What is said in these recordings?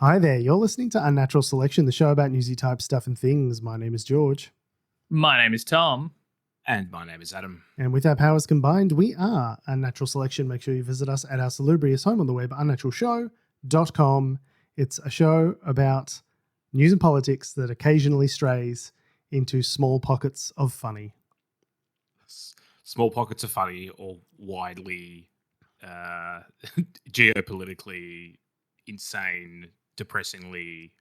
Hi there, you're listening to Unnatural Selection, the show about newsy type stuff and things. My name is George. My name is Tom. And my name is Adam. And with our powers combined, we are Unnatural Selection. Make sure you visit us at our salubrious home on the web, unnaturalshow.com. It's a show about news and politics that occasionally strays into small pockets of funny. Small pockets of funny or widely geopolitically insane, depressingly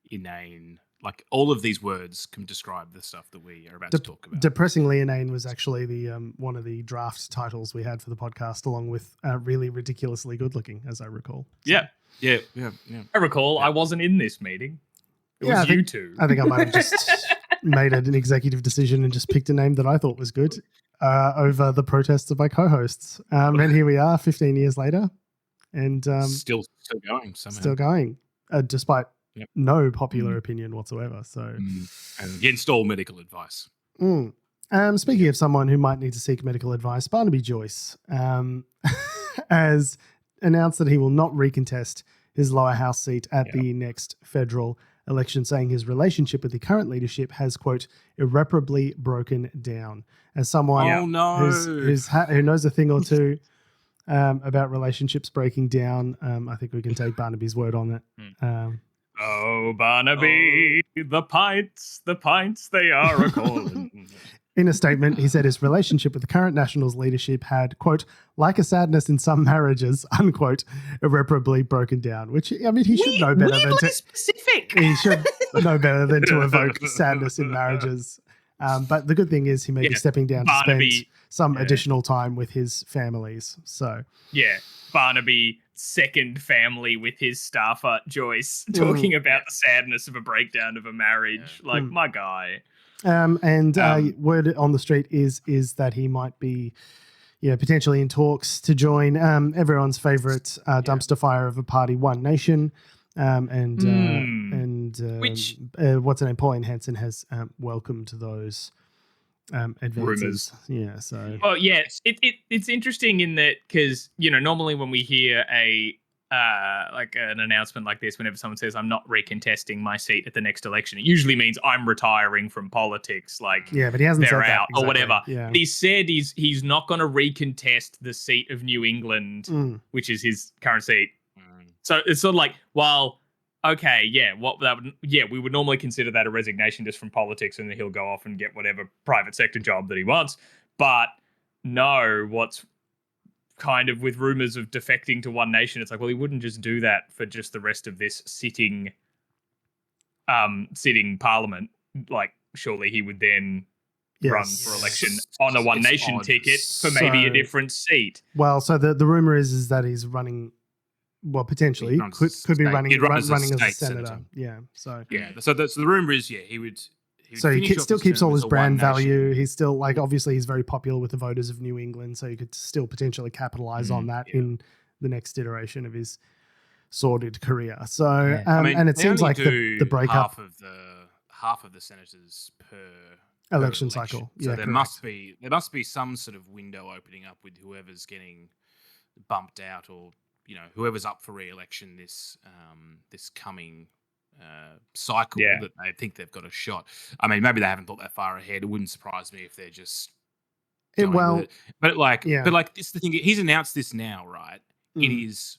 inane. Like all of these words can describe the stuff that we are about to talk about. Depressingly inane was actually the one of the draft titles we had for the podcast, along with really ridiculously good looking, as I recall. So, yeah. I recall I wasn't in this meeting. It was you two. I think I might have just made an executive decision and just picked a name that I thought was good over the protests of my co-hosts. And here we are 15 years later. And still going somehow. Still going, despite no popular opinion whatsoever. So, and against all medical advice. Speaking of someone who might need to seek medical advice, Barnaby Joyce has announced that he will not recontest his lower house seat at the next federal election, saying his relationship with the current leadership has, quote, irreparably broken down. As someone who knows a thing or two about relationships breaking down, I think we can take Barnaby's word on it. Oh, Barnaby, the pints, they are a-calling. In a statement, he said his relationship with the current Nationals leadership had, quote, like a sadness in some marriages, unquote, irreparably broken down, which, I mean, he should know better than to... specific. He should know better than to evoke sadness in marriages. But the good thing is he may be stepping down Barnaby, to spend some additional time with his families. So Barnaby, second family with his staffer, Joyce, talking about the sadness of a breakdown of a marriage. Like, my guy. Word on the street is that he might be, potentially in talks to join everyone's favorite dumpster fire of a party, One Nation. Which what's her name? Pauline Hanson has welcomed those advances. Rumors. Yeah. So. Well, yes, it's interesting in that because normally when we hear like an announcement like this, whenever someone says I'm not recontesting my seat at the next election, it usually means I'm retiring from politics. Like but he hasn't said they're that out exactly. or whatever. Yeah. He said he's not going to recontest the seat of New England, which is his current seat. So it's sort of like, well, okay, we would normally consider that a resignation just from politics, and then he'll go off and get whatever private sector job that he wants. But no, what's kind of with rumors of defecting to One Nation, it's like, well, he wouldn't just do that for just the rest of this sitting parliament. Like, surely he would then run for election on a One Nation ticket for maybe a different seat. Well, so the rumor is that he's running. Well, potentially could be running as a senator. Yeah. So So the rumor is he would. So he still keeps all his brand value. He's still obviously he's very popular with the voters of New England, so you could still potentially capitalize on that in the next iteration of his sordid career. So and it seems like the breakup half of the senators per election cycle. So there must be some sort of window opening up with whoever's getting bumped out or whoever's up for re-election this coming cycle that they think they've got a shot. I mean, maybe they haven't thought that far ahead. It wouldn't surprise me if they're just with it. But this is the thing. He's announced this now, right? It is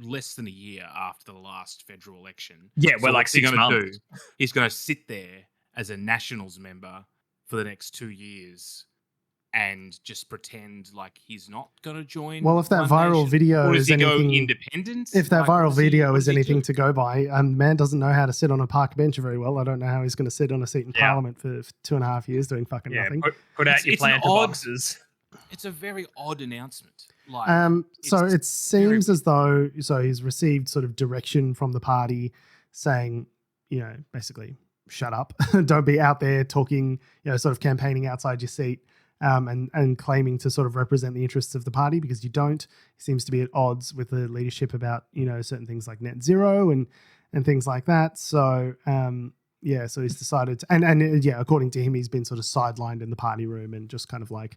less than a year after the last federal election. Yeah, we're like 6 months. He's going to sit there as a Nationals member for the next 2 years and just pretend like he's not going to join. Well, if that viral video is anything independent, if that viral video is anything to go by, man doesn't know how to sit on a park bench very well. I don't know how he's going to sit on a seat in Parliament for 2.5 years doing fucking nothing. Put out your planter boxes. It's a very odd announcement. So it seems as though he's received sort of direction from the party saying, basically, shut up, don't be out there talking, sort of campaigning outside your seat. And claiming to sort of represent the interests of the party because you don't. He seems to be at odds with the leadership about, certain things like net zero and things like that. So, so he's decided to, and according to him, he's been sort of sidelined in the party room and just kind of like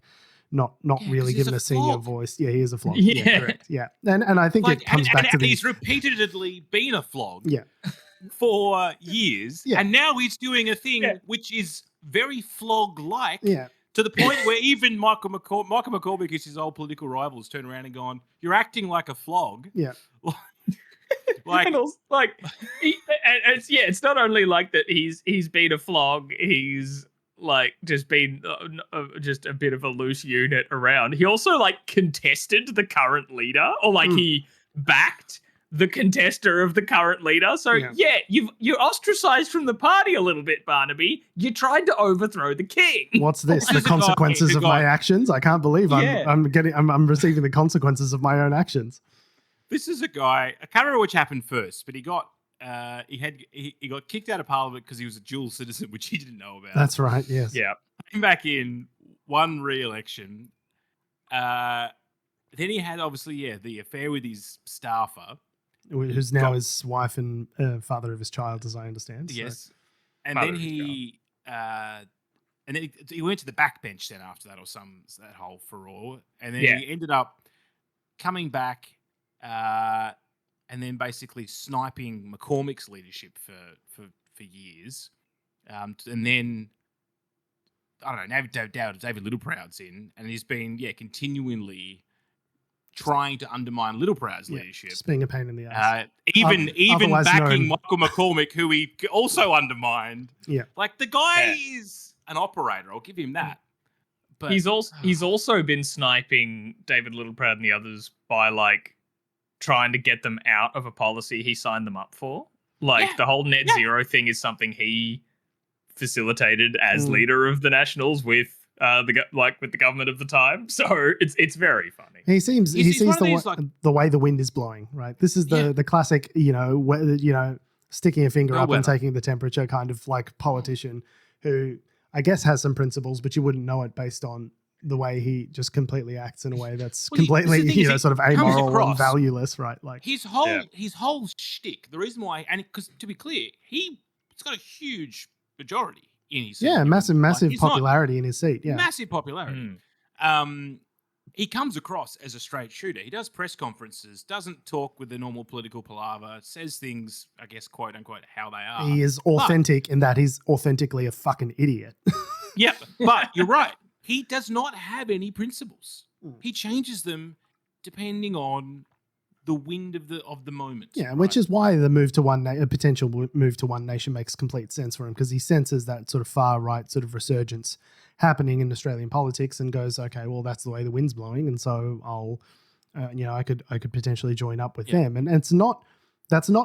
not really given a senior voice. Yeah, he is a flog. Yeah. Yeah, correct. Yeah, and I think it comes back to he's repeatedly been a flog. Yeah. For years, and now he's doing a thing which is very flog-like. Yeah. To the point where even Michael McCormick, his old political rivals, turn around and gone, "You're acting like a flog." Yeah. It's not only like that. He's been a flog. He's like just been just a bit of a loose unit around. He also like contested the current leader, or like he backed the contester of the current leader. So you're ostracized from the party a little bit, Barnaby. You tried to overthrow the king. What's this? The consequences of my actions? I can't believe I'm receiving the consequences of my own actions. This is a guy. I can't remember which happened first, but he got kicked out of Parliament because he was a dual citizen, which he didn't know about. That's right. Yes. Yeah. Came back in, won re-election. Then he had obviously the affair with his staffer, who's now his wife and father of his child, as I understand. Yes. So. And then he went to the backbench then after that, or that whole furore. And then he ended up coming back and then basically sniping McCormick's leadership for years. And then I don't know, David Littleproud's in, and he's been continually trying to undermine Littleproud's leadership. Just being a pain in the ass. Even backing Michael McCormick, who he also undermined. Yeah. Like, the guy is an operator, I'll give him that. But he's also been sniping David Littleproud and the others by like trying to get them out of a policy he signed them up for. Like the whole net zero thing is something he facilitated as leader of the Nationals with the government of the time. So it's very funny. He sees the way the wind is blowing, right? This is the classic, sticking a finger up and taking the temperature kind of like politician who I guess has some principles, but you wouldn't know it based on the way he just completely acts in a way that's completely, sort of amoral and valueless, right? Like his whole shtick. The reason why, and because to be clear, he's got a huge majority in his seat. Yeah, massive popularity in his seat. Yeah, massive popularity. He comes across as a straight shooter. He does press conferences, doesn't talk with the normal political palaver, says things, I guess, quote unquote, how they are. He is authentic in that he's authentically a fucking idiot. Yeah, but you're right. He does not have any principles. He changes them depending on the wind of the moment. Yeah, right? Which is why the potential move to one nation makes complete sense for him, because he senses that sort of far right sort of resurgence happening in Australian politics and goes, okay, well, that's the way the wind's blowing, and so I'll, I could potentially join up with them. And that's not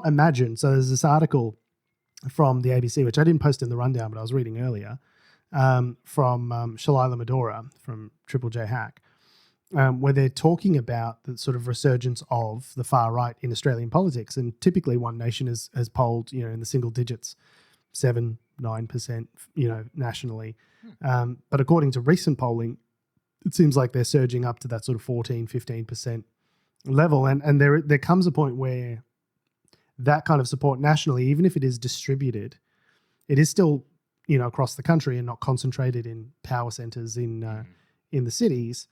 imagined. So there's this article from the ABC, which I didn't post in the rundown, but I was reading earlier, from Shalila Medora from Triple J Hack, where they're talking about the sort of resurgence of the far right in Australian politics. And typically One Nation has polled, in the single digits, 7-9%, nationally. But according to recent polling, it seems like they're surging up to that sort of 14-15% level. And there comes a point where that kind of support nationally, even if it is distributed, it is still, across the country and not concentrated in power centers in the cities,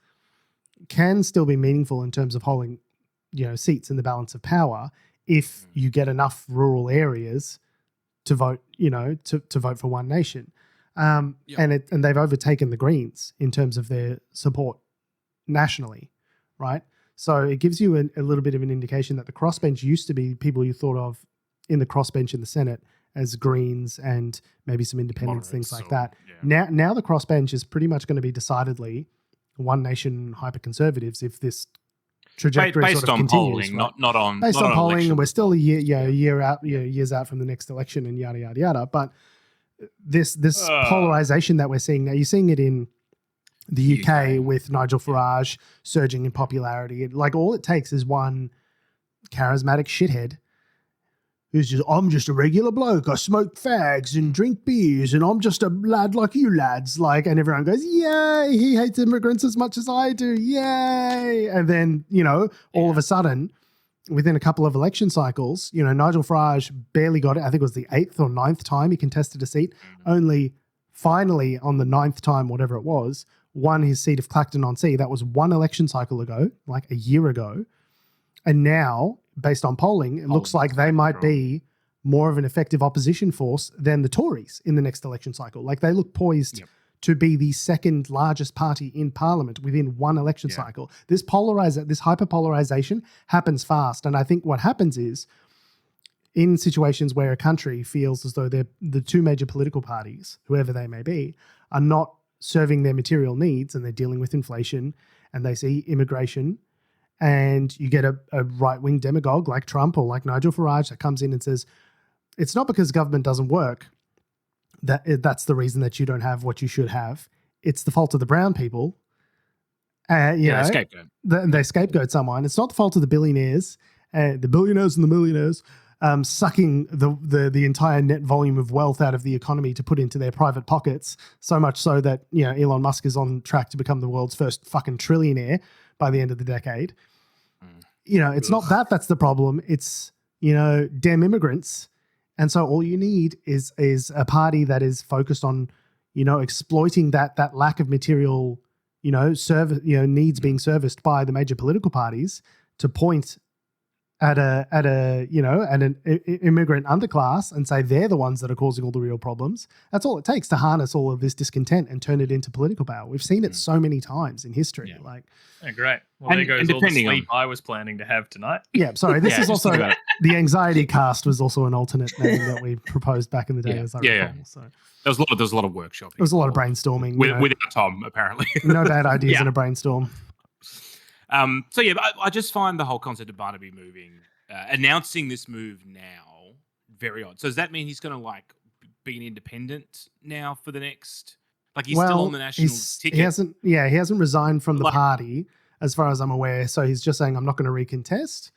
can still be meaningful in terms of holding, seats in the balance of power if you get enough rural areas to vote, to vote for One Nation. And they've overtaken the Greens in terms of their support nationally, right? So it gives you a little bit of an indication that the crossbench used to be people you thought of in the crossbench in the Senate as Greens and maybe some independents, things like that. Yeah. Now the crossbench is pretty much going to be decidedly One Nation hyper-conservatives if this trajectory based sort of on continues. Polling, right? not on based not on on polling, election. and we're still a year out, years out from the next election, and yada yada yada. But this polarization that we're seeing now, you're seeing it in the UK with Nigel Farage surging in popularity. Like all it takes is one charismatic shithead who's just, I'm just a regular bloke. I smoke fags and drink beers, and I'm just a lad like you lads. Like, and everyone goes, yay! He hates immigrants as much as I do. Yay! And then all of a sudden, within a couple of election cycles, Nigel Farage barely got it. I think it was the 8th or 9th time he contested a seat. Only finally on the 9th time, whatever it was won his seat of Clacton-on-Sea. That was one election cycle ago, like a year ago. And now, based on polling, it looks like they might be more of an effective opposition force than the Tories in the next election cycle. Like they look poised to be the second largest party in Parliament within one election cycle. This hyperpolarization happens fast. And I think what happens is in situations where a country feels as though the two major political parties, whoever they may be, are not serving their material needs and they're dealing with inflation and they see immigration, and you get a right-wing demagogue like Trump or like Nigel Farage that comes in and says, it's not because government doesn't work that's the reason that you don't have what you should have. It's the fault of the brown people. Scapegoat. They scapegoat someone. It's not the fault of the billionaires and the millionaires sucking the entire net volume of wealth out of the economy to put into their private pockets, so much so that, Elon Musk is on track to become the world's first fucking trillionaire by the end of the decade. It's not that's the problem. It's, damn immigrants. And so all you need is a party that is focused on, exploiting that lack of material, needs being serviced by the major political parties to point at an immigrant underclass and say they're the ones that are causing all the real problems. That's all it takes to harness all of this discontent and turn it into political power. We've seen it so many times in history. Yeah. Great. Well, there goes all the sleep I was planning to have tonight. Yeah, sorry. This is also the Anxiety Cast was also an alternate name that we proposed back in the day, as I recall. So there was a lot of workshopping. There was a lot of brainstorming without Tom, apparently. No bad ideas in a brainstorm. I just find the whole concept of Barnaby announcing this move now very odd. So does that mean he's going to be an independent now for the next? He's still on the national ticket. He hasn't resigned from the party, as far as I'm aware. So he's just saying, I'm not going to recontest.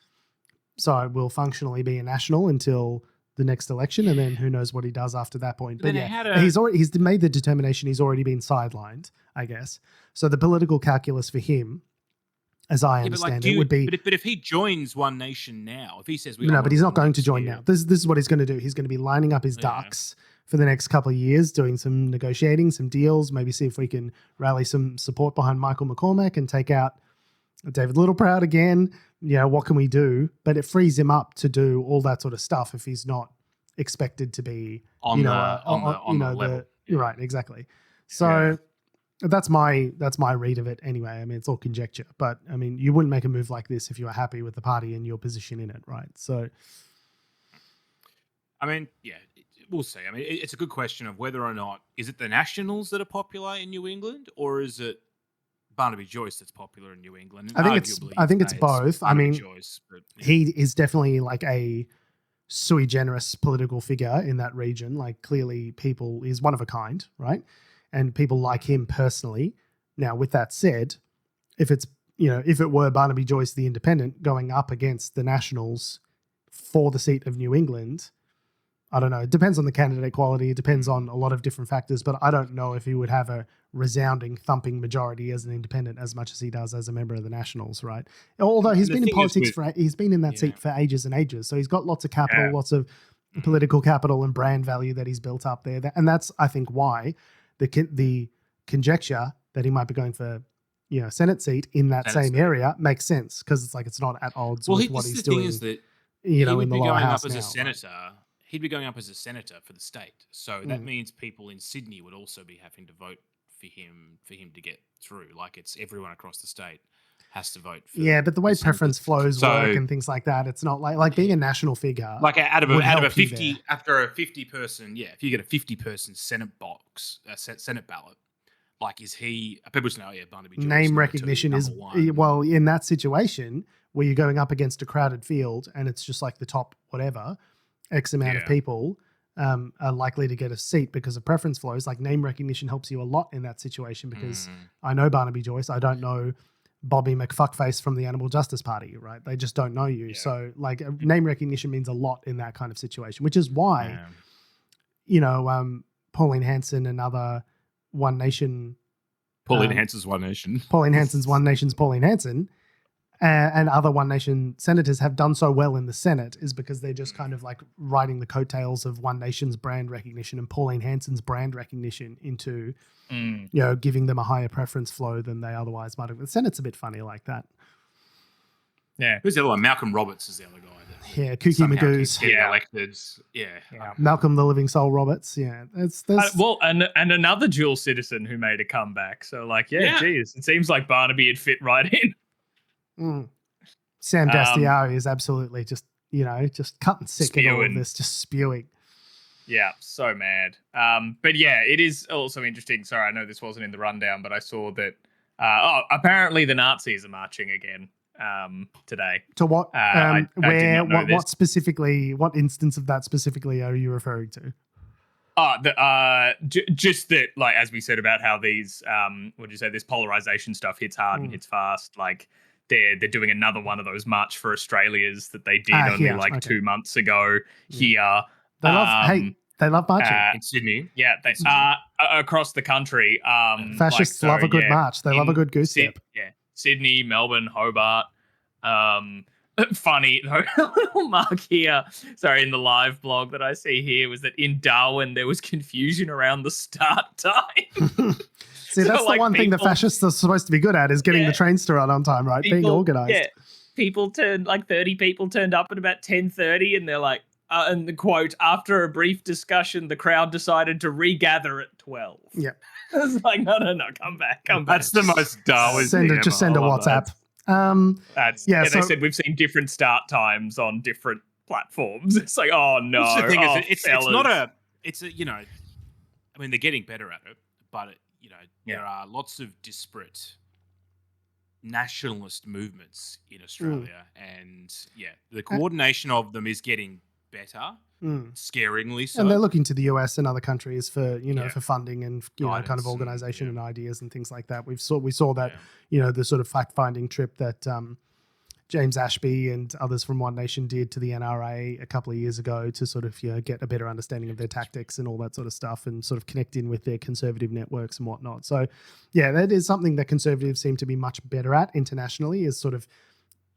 So I will functionally be a national until the next election, and then who knows what he does after that point. But he's made the determination. He's already been sidelined, I guess. So the political calculus for him, as I understand it, would be. But if he joins One Nation now, if he says but he's not going to join now. This is what he's going to do. He's going to be lining up his ducks for the next couple of years, doing some negotiating, some deals, maybe see if we can rally some support behind Michael McCormack and take out David Littleproud again. What can we do? But it frees him up to do all that sort of stuff if he's not expected to be on the level. Right, exactly. So that's my read of it anyway. I mean, it's all conjecture, but I mean, you wouldn't make a move like this if you were happy with the party and your position in it, right? So, I mean, we'll see. I mean, it's a good question of whether or not, is it the Nationals that are popular in New England, or is it Barnaby Joyce that's popular in New England? I think it's both. I mean, Joyce, he is definitely like a sui generis political figure in that region. Clearly he's one of a kind, right? And people like him personally. Now, with that said, if it were Barnaby Joyce, the independent, going up against the Nationals for the seat of New England, I don't know. It depends on the candidate quality. It depends on a lot of different factors, but I don't know if he would have a resounding, thumping majority as an independent as much as he does as a member of the Nationals, right? Although he's been in politics he's been in that seat for ages and ages. So he's got lots of capital, lots of political capital and brand value that he's built up there. And that's, I think, why the conjecture that he might be going for, Senate seat in that same area makes sense, because it's not at odds with what he's doing. Is that in the lower house as a senator. Right? He'd be going up as a senator for the state. So that means people in Sydney would also be having to vote for him to get through. It's everyone across the state has to vote for. Yeah, but the way preference flows work and things like that, it's not like being a national figure. Out of a 50 after a 50 person, if you get a 50 person Senate ballot, is he? People just know, Barnaby Joyce. Name recognition is in that situation where you're going up against a crowded field and it's just the top whatever X amount of people are likely to get a seat because of preference flows. Name recognition helps you a lot in that situation, because I know Barnaby Joyce. I don't know Bobby McFuckface from the Animal Justice Party, right? They just don't know you. Yeah. So name recognition means a lot in that kind of situation, which is why, Pauline Hanson and other One Nation. Pauline Hanson's One Nation. Pauline Hanson's One Nation's Pauline Hanson and other One Nation senators have done so well in the Senate is because they're just kind of like riding the coattails of One Nation's brand recognition and Pauline Hanson's brand recognition into, giving them a higher preference flow than they otherwise might have. The Senate's a bit funny like that. Yeah. Who's the other one? Malcolm Roberts is the other guy. Yeah, Kooky Magoo's. Elected. Yeah. Malcolm the Living Soul Roberts. Yeah. And another dual citizen who made a comeback. So geez, it seems like Barnaby would fit right in. Sam Dastiari is absolutely just cutting sick at all of this, just spewing. Yeah, so mad. But yeah, it is also interesting. Sorry, I know this wasn't in the rundown, but I saw that apparently the Nazis are marching again today. To what? Where? What specifically? What instance of that specifically are you referring to? Just that, like, as we said about how these, this polarization stuff hits hard and hits fast. Like, they're doing another one of those March for Australias that they did only 2 months ago here. They love marching in Sydney. Yeah, they across the country. Fascists love a good march. They love a good goose step. Yeah, Sydney, Melbourne, Hobart. Funny little mark here. Sorry, in the live blog that I see here was that in Darwin there was confusion around the start time. See, that's the one thing the fascists are supposed to be good at is getting the trains to run on time, right? Being organised. Yeah, 30 people turned up at about 10:30, and they're like, and the quote, after a brief discussion, the crowd decided to regather at 12. Yeah. I was like, no, come back. That's the most Darwin thing. Just send a WhatsApp. They said we've seen different start times on different platforms. It's like, oh no. Well, the thing is, it's I mean, they're getting better at it, but there are lots of disparate nationalist movements in Australia, and the coordination of them is getting better, scaringly so. And they're looking to the US and other countries for for funding and kind of organization and ideas and things like that. We saw that the sort of fact finding trip that James Ashby and others from One Nation did to the NRA a couple of years ago to sort of get a better understanding of their tactics and all that sort of stuff and sort of connect in with their conservative networks and whatnot. So that is something that conservatives seem to be much better at internationally, is sort of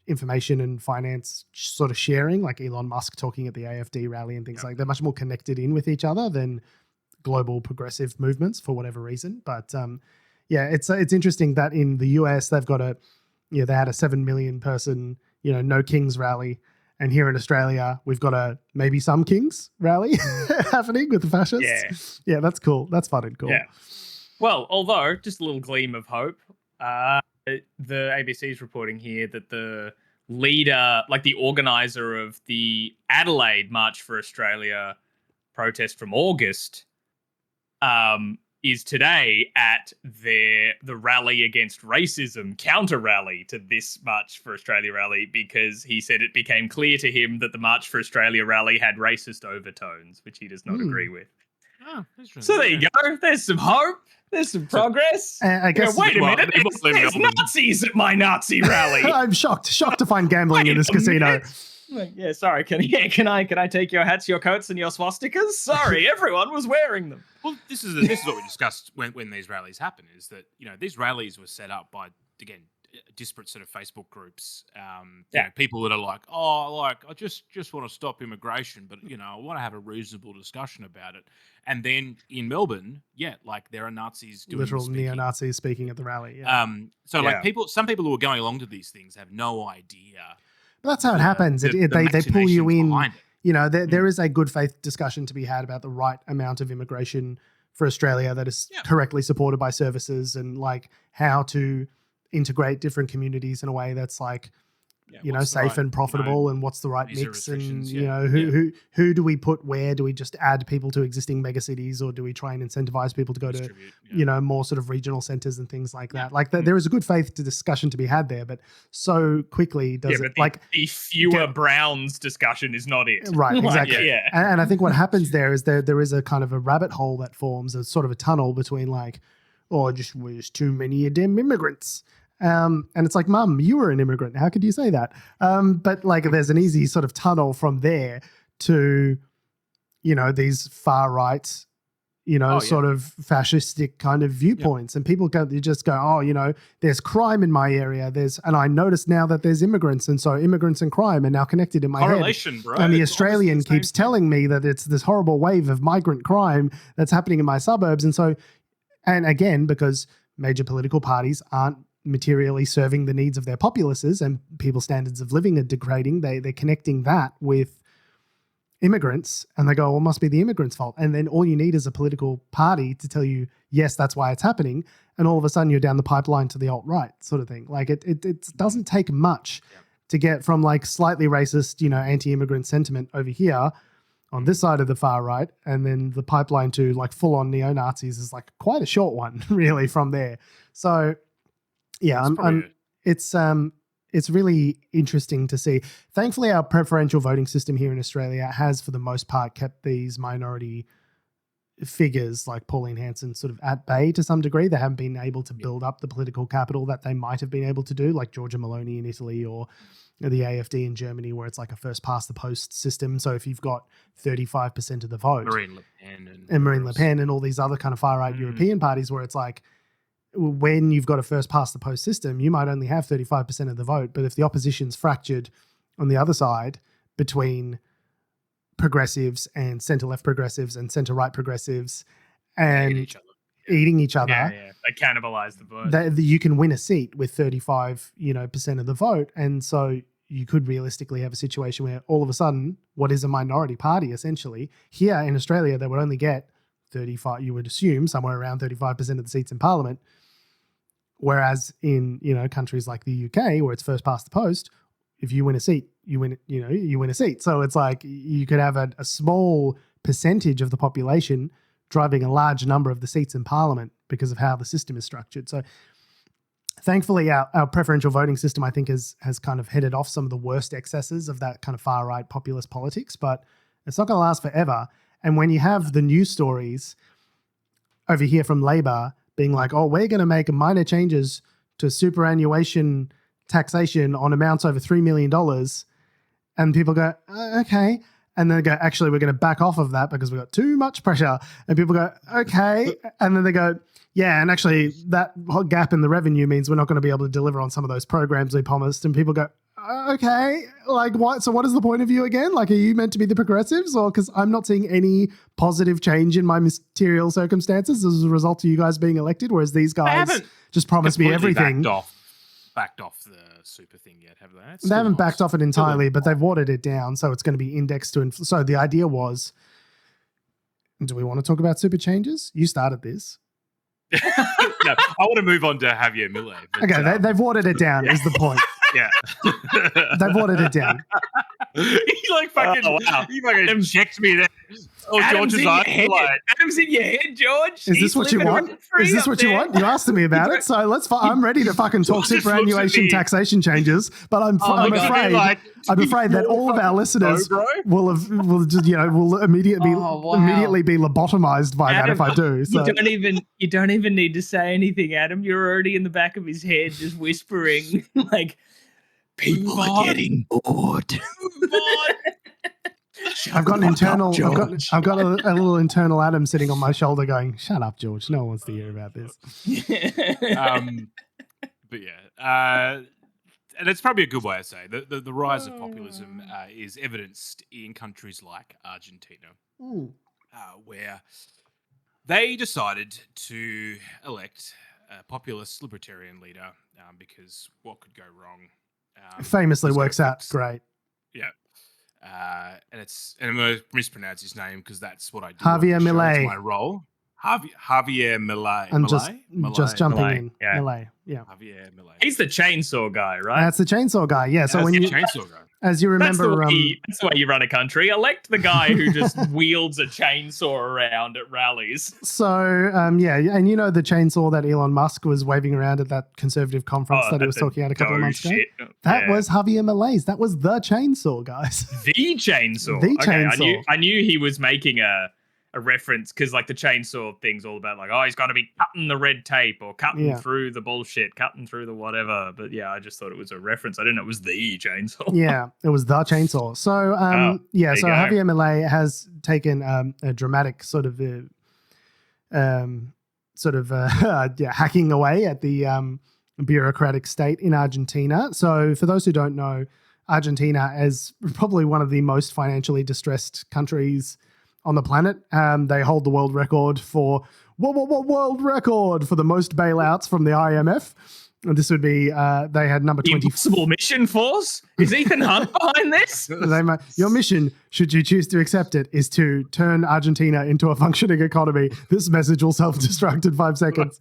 information and finance sort of sharing, like Elon Musk talking at the AFD rally and things like that. They're much more connected in with each other than global progressive movements for whatever reason. But it's interesting that in the US they've got they had a 7 million person, No Kings rally. And here in Australia, we've got a maybe some Kings rally happening with the fascists. Yeah, that's cool. That's fun and cool. Yeah. Well, although, just a little gleam of hope, the ABC is reporting here that the leader, like the organizer of the Adelaide March for Australia protest from August, is today at the rally against racism counter rally to this March for Australia rally, because he said it became clear to him that the March for Australia rally had racist overtones, which he does not agree with. Oh, so there you go. There's some hope. There's some progress. I guess. Wait a minute. There's Nazis at my Nazi rally. I'm shocked to find gambling in this casino. Yeah, sorry. Can I take your hats, your coats, and your swastikas? Sorry, everyone was wearing them. Well, this is what we discussed when these rallies happen. Is that these rallies were set up by disparate sort of Facebook groups. People that are like, I just want to stop immigration, but I want to have a reasonable discussion about it. And then in Melbourne, there are Nazis doing literal neo-Nazis speaking at the rally. Yeah. Some people who are going along to these things have no idea. But that's how it happens. They pull you in. There is a good faith discussion to be had about the right amount of immigration for Australia that is correctly supported by services, and like how to integrate different communities in a way that's like, safe and profitable, and what's the right mix, and who do we put where? Do we just add people to existing megacities, or do we try and incentivize people to go to more sort of regional centers and things like that? Like there is a good faith discussion to be had there, but so quickly does it the fewer Browns discussion is not it, right? Exactly. And I think what happens there is there is a kind of a rabbit hole that forms, a sort of a tunnel between just too many of them immigrants. And it's like, Mum, you were an immigrant. How could you say that? But there's an easy sort of tunnel from there to, these far right, sort of fascistic kind of viewpoints. And people just go, oh, there's crime in my area. And I notice now that there's immigrants. And so immigrants and crime are now connected in my correlation, head. Bro. And the Australian keeps telling me that it's this horrible wave of migrant crime that's happening in my suburbs. And so, and again, because major political parties aren't materially serving the needs of their populaces and people's standards of living are degrading, they're connecting that with immigrants, and they go, well, it must be the immigrants' fault. And then all you need is a political party to tell you, yes, that's why it's happening. And all of a sudden you're down the pipeline to the alt-right sort of thing. Like it doesn't take much to get from like slightly racist, anti-immigrant sentiment over here on this side of the far right. And then the pipeline to like full on neo-Nazis is like quite a short one really from there. So yeah, it's really interesting to see. Thankfully, our preferential voting system here in Australia has, for the most part, kept these minority figures like Pauline Hanson sort of at bay to some degree. They haven't been able to build up the political capital that they might have been able to do, like Giorgia Meloni in Italy or the AfD in Germany, where it's like a first past the post system. So if you've got 35% of the vote, Marine Le Pen and all these other kind of far right European parties, where it's like, when you've got a first past the post system, you might only have 35% of the vote. But if the opposition's fractured on the other side between progressives and centre-left progressives and centre-right progressives and eating each other, they cannibalize the vote. You can win a seat with 35% of the vote. And so you could realistically have a situation where all of a sudden, what is a minority party essentially, here in Australia, they would only get 35, you would assume somewhere around 35% of the seats in Parliament. Whereas in, countries like the UK, where it's first past the post, if you win a seat, you win a seat. So it's like you could have a small percentage of the population driving a large number of the seats in Parliament because of how the system is structured. So thankfully, our preferential voting system, I think, has kind of headed off some of the worst excesses of that kind of far-right populist politics, but it's not going to last forever. And when you have the news stories over here from Labor being like, oh, we're going to make minor changes to superannuation taxation on amounts over $3 million. And people go, okay. And then they go, actually, we're going to back off of that because we've got too much pressure. And people go, okay. And then they go, yeah, and actually that gap in the revenue means we're not going to be able to deliver on some of those programs we promised. And people go, okay, like what? So what is the point of view again? Like, are you meant to be the progressives? Or because I'm not seeing any positive change in my material circumstances as a result of you guys being elected, whereas these guys just promised me everything. Backed off the super thing yet, have they? They haven't backed off it entirely, but they've watered it down, so it's going to be indexed to. So the idea was, do we want to talk about super changes? You started this. No, I want to move on to Javier Milei. Okay, they've watered it down. Is the point? Yeah, they've watered it down. He like fucking, he fucking checked me there. Oh, Adam's George's Adam's in your head, George. Is this what you want? Is this what you want? You asked me about it, so I'm ready to fucking talk superannuation taxation changes. But I'm afraid that all of our listeners will immediately be lobotomized by Adam, that if I do. So. You don't even need to say anything, Adam. You're already in the back of his head, just whispering like, people are getting bored. I've got an internal. I've got a little internal Adam sitting on my shoulder, going, "Shut up, George. No one wants to hear about this." But yeah, and it's probably a good way to say the rise of populism is evidenced in countries like Argentina, where they decided to elect a populist libertarian leader because what could go wrong? Famously works out great. Yeah. And I'm going to mispronounce his name because that's what I do. Javier Milei. It's my role. Javier Milei. I'm just jumping in. Yeah. Milei. Yeah. Javier Milei. He's the chainsaw guy, right? That's the chainsaw guy. Yeah. So when chainsaw guy. As you remember, that's the way you run a country. Elect the guy who just wields a chainsaw around at rallies. So, and the chainsaw that Elon Musk was waving around at that conservative conference that he was talking about a couple of months ago. That was Javier Milei's. That was the chainsaw, guys. The chainsaw. The chainsaw. I knew he was making a reference because like the chainsaw thing's all about like, oh, he's got to be cutting the red tape or cutting through the bullshit, cutting through the whatever. But yeah, I just thought it was a reference. I didn't know it was the chainsaw. Yeah, it was the chainsaw. So, so Javier Milei has taken a dramatic sort of hacking away at the bureaucratic state in Argentina. So for those who don't know, Argentina is probably one of the most financially distressed countries on the planet. They hold the world record for world record for the most bailouts from the IMF. And this would be they had number 20. Impossible mission force? Is Ethan Hunt behind this? Your mission, should you choose to accept it, is to turn Argentina into a functioning economy. This message will self-destruct in 5 seconds.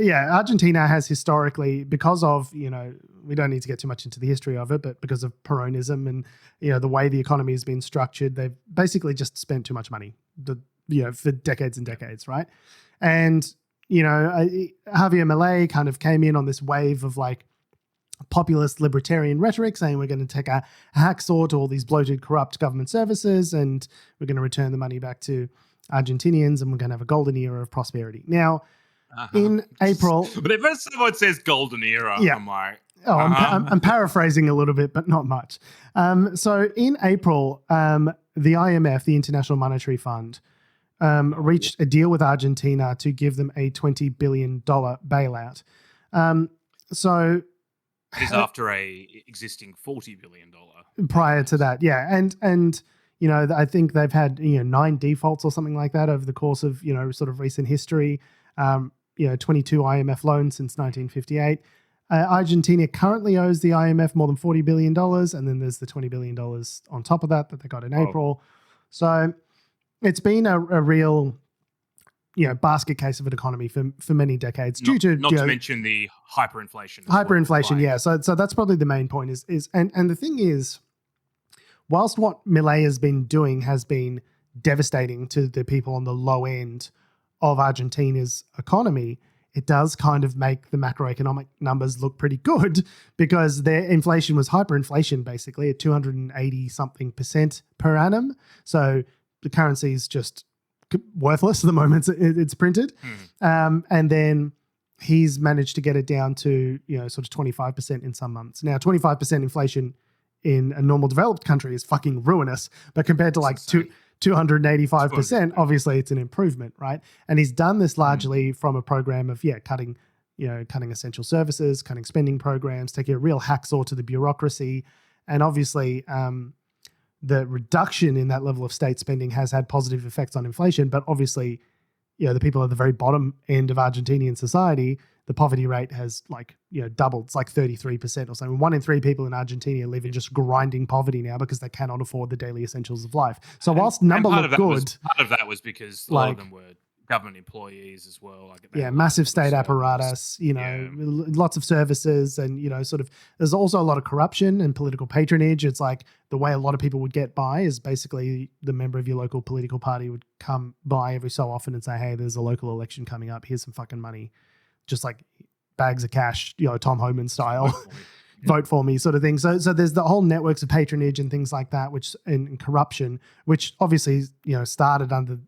Argentina has historically, because of, we don't need to get too much into the history of it, but because of Peronism and, the way the economy has been structured, they've basically just spent too much money, for decades and decades, right? And, Javier Milei kind of came in on this wave of like populist libertarian rhetoric saying we're going to take a hacksaw to all these bloated, corrupt government services and we're going to return the money back to Argentinians and we're going to have a golden era of prosperity. Now, in April... But if someone says golden era, I'm like... I'm paraphrasing a little bit, but not much. So in April, the IMF, the International Monetary Fund, reached a deal with Argentina to give them a $20 billion bailout. So... It is after a existing $40 billion. Prior to that, yeah. And I think they've had, 9 defaults or something like that over the course of, sort of recent history. 22 IMF loans since 1958. Argentina currently owes the IMF more than $40 billion. And then there's the $20 billion on top of that they got in April. So it's been a real, basket case of an economy for many decades due to... Not to mention the hyperinflation. Hyperinflation, yeah. So that's probably the main point is and the thing is, whilst what Milei has been doing has been devastating to the people on the low end of Argentina's economy, it does kind of make the macroeconomic numbers look pretty good because their inflation was hyperinflation basically at 280-something% per annum. So the currency is just worthless at the moment it's printed. And then he's managed to get it down to, sort of 25% in some months. Now, 25% inflation in a normal developed country is fucking ruinous, but compared to like 285%, obviously it's an improvement, right? And he's done this largely from a program of, cutting essential services, cutting spending programs, taking a real hacksaw to the bureaucracy. And obviously the reduction in that level of state spending has had positive effects on inflation, but obviously, the people at the very bottom end of Argentinian society, the poverty rate has doubled. It's like 33% or something. 1 in 3 people in Argentina live in just grinding poverty now because they cannot afford the daily essentials of life. So whilst number look good... Part of that was because a lot of them were government employees as well. Massive state apparatus, lots of services and, sort of, there's also a lot of corruption and political patronage. It's like the way a lot of people would get by is basically the member of your local political party would come by every so often and say, hey, there's a local election coming up. Here's some fucking money. Just like bags of cash, Tom Homan style, vote for me sort of thing. So there's the whole networks of patronage and things like that, which and corruption, which obviously, started under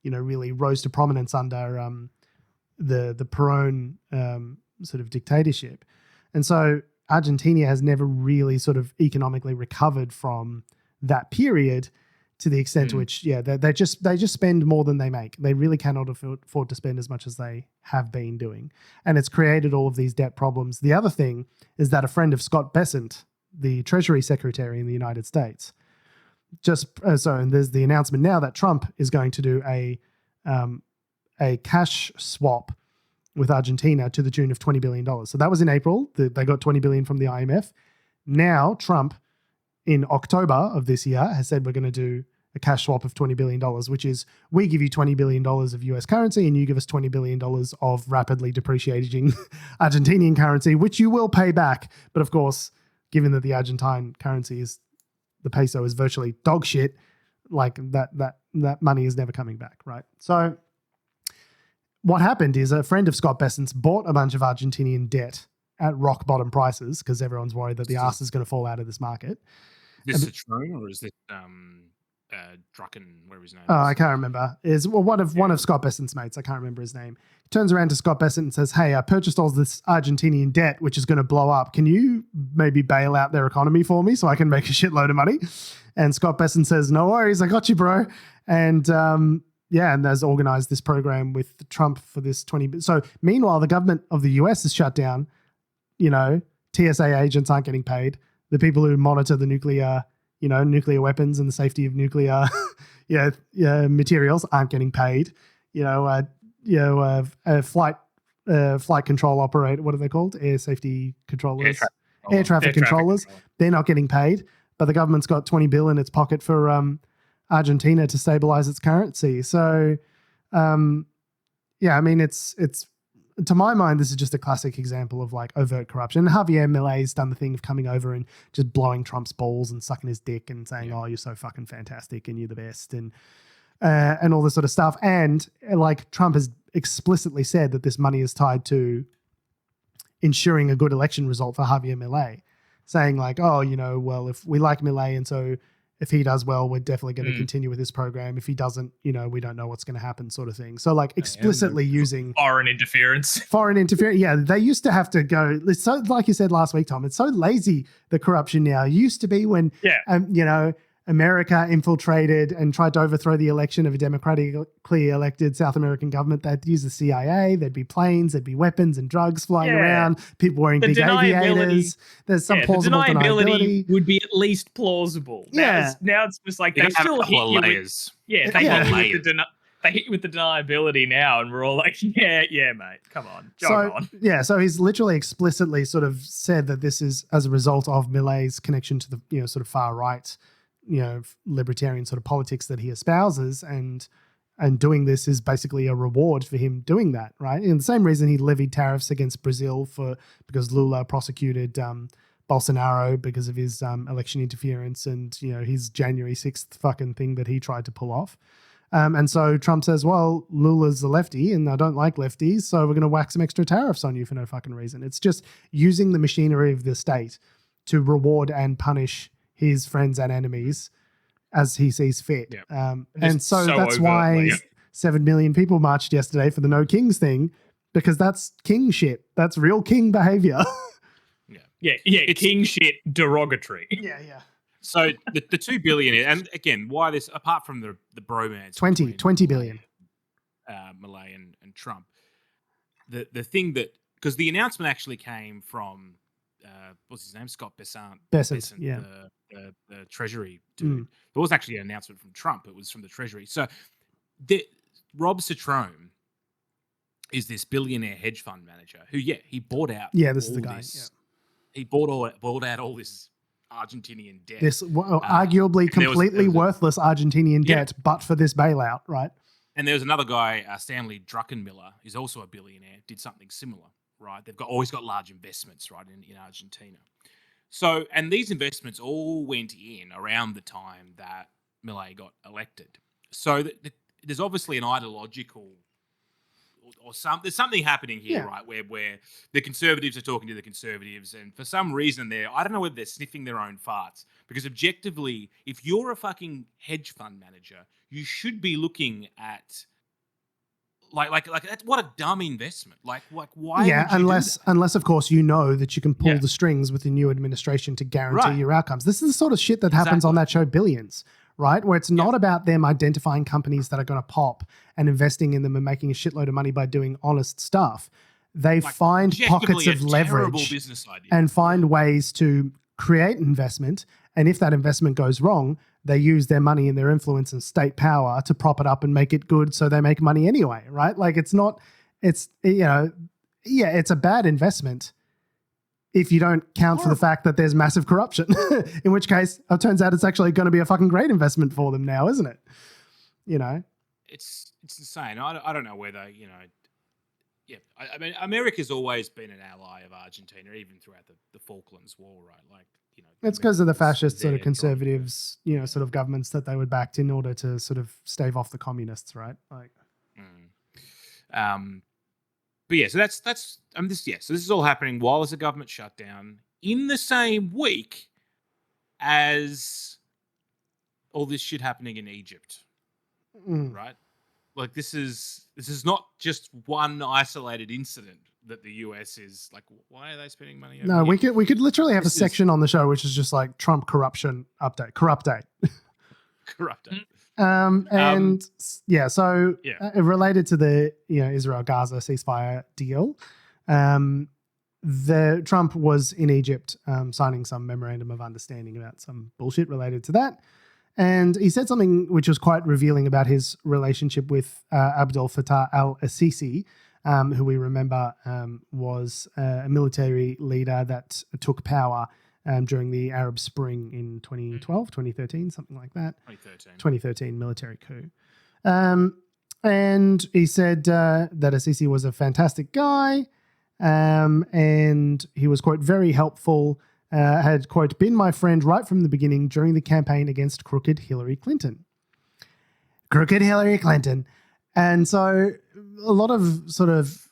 really rose to prominence under the Perón sort of dictatorship. And so Argentina has never really sort of economically recovered from that period to the extent to which, they just spend more than they make. They really cannot afford to spend as much as they have been doing. And it's created all of these debt problems. The other thing is that a friend of Scott Bessent, the Treasury Secretary in the United States, and there's the announcement now that Trump is going to do a cash swap with Argentina to the tune of $20 billion. So that was in April. They got $20 billion from the IMF. Now Trump, in October of this year, has said we're going to do a cash swap of $20 billion, which is we give you $20 billion of US currency and you give us $20 billion of rapidly depreciating Argentinian currency, which you will pay back. But of course, given that the Argentine currency the peso is virtually dog shit, like that money is never coming back, right? So what happened is a friend of Scott Bessent's bought a bunch of Argentinian debt at rock bottom prices because everyone's worried that the arse is going to fall out of this market. Is this Citroen or is this Drucken, whatever his name is. Oh, I can't remember. Is one of Scott Bessent's mates. I can't remember his name. He turns around to Scott Bessent and says, "Hey, I purchased all this Argentinian debt, which is going to blow up. Can you maybe bail out their economy for me so I can make a shitload of money?" And Scott Bessent says, "No worries, I got you, bro." And and has organized this program with Trump for this 20. So meanwhile, the government of the US is shut down. TSA agents aren't getting paid. The people who monitor the nuclear weapons and the safety of nuclear materials aren't getting paid. Flight control operator, what are they called? Air safety controllers, air traffic controllers. They're not getting paid, but the government's got $20 billion in its pocket for Argentina to stabilize its currency. So, it's to my mind, this is just a classic example of like overt corruption. And Javier Milei's done the thing of coming over and just blowing Trump's balls and sucking his dick and saying, "Oh, you're so fucking fantastic and you're the best," and all this sort of stuff. And like Trump has explicitly said that this money is tied to ensuring a good election result for Javier Milei, saying like, "Oh, if we like Milei and so if he does well, we're definitely going to continue with this program. If he doesn't, we don't know what's going to happen," sort of thing. So like explicitly using foreign interference. Yeah, they used to have to go. It's so, like you said last week, Tom, it's so lazy, the corruption now. It used to be when, America infiltrated and tried to overthrow the election of a democratically elected South American government. They'd use the CIA. There'd be planes. There'd be weapons and drugs flying around. People wearing big aviators. There's some plausible deniability. Would be at least plausible. Yeah. Now it's just like they still hit you layers. They hit you with the deniability now, and we're all like, yeah, mate, come on, jog on. Yeah, so he's literally explicitly sort of said that this is as a result of Milei's connection to the sort of far right, libertarian sort of politics that he espouses, and doing this is basically a reward for him doing that, right? And the same reason he levied tariffs against Brazil because Lula prosecuted Bolsonaro because of his election interference and his January 6th fucking thing that he tried to pull off. And so Trump says, well, Lula's a lefty and I don't like lefties, so we're going to whack some extra tariffs on you for no fucking reason. It's just using the machinery of the state to reward and punish his friends and enemies as he sees fit. Yeah. And so that's why 7 million people marched yesterday for the No Kings thing, because that's king shit. That's real king behavior. It's king shit derogatory. Yeah. So the 2 billion, and again, why this, apart from the bromance, 20 billion, Milei and Trump, the thing that, because the announcement actually came from what's his name, Scott Bessent, the Treasury dude. It was actually an announcement from Trump. It was from the Treasury. So Rob Citrome is this billionaire hedge fund manager who, he bought out. Yeah, this is the guy. Yeah. He bought out all this Argentinian debt. This arguably completely worthless Argentinian debt, but for this bailout, right? And there's another guy, Stanley Druckenmiller, who's also a billionaire, did something similar, right? They've always got large investments, right, in Argentina. So, and these investments all went in around the time that Milei got elected. So there's obviously an ideological there's something happening here, right, where the conservatives are talking to the conservatives, and for some reason I don't know whether they're sniffing their own farts, because objectively, if you're a fucking hedge fund manager, you should be looking at like that's what a dumb investment. Like why? Yeah, unless of course you know that you can pull the strings with the new administration to guarantee your outcomes. This is the sort of shit that happens on that show Billions, right? Where it's not about them identifying companies that are going to pop and investing in them and making a shitload of money by doing honest stuff. They find pockets of leverage and find ways to create investment. And if that investment goes wrong, they use their money and their influence and state power to prop it up and make it good, so they make money anyway, right? Like it's a bad investment if you don't count for the fact that there's massive corruption, in which case it turns out it's actually going to be a fucking great investment for them now, isn't it? It's insane. I don't know whether, I mean, America's always been an ally of Argentina, even throughout the Falklands War, right? Like, it's because of the fascist sort of conservatives, sort of governments that they were backed in order to sort of stave off the communists, right? Like, but yeah, so this is all happening while there's a government shutdown in the same week as all this shit happening in Egypt, right? Like this is not just one isolated incident that the US is like, why are they spending money? No, we could literally have a section on the show which is just like Trump corruption update, corrupdate. Related to the Israel-Gaza ceasefire deal, the Trump was in Egypt signing some memorandum of understanding about some bullshit related to that. And he said something which was quite revealing about his relationship with Abdel Fattah al-Sisi, who we remember was a military leader that took power during the Arab Spring in 2012, 2013, something like that. 2013 military coup. And he said that Sisi was a fantastic guy, and he was, quote, very helpful, had, quote, been my friend right from the beginning during the campaign against crooked Hillary Clinton. Crooked Hillary Clinton. And so a lot of sort of,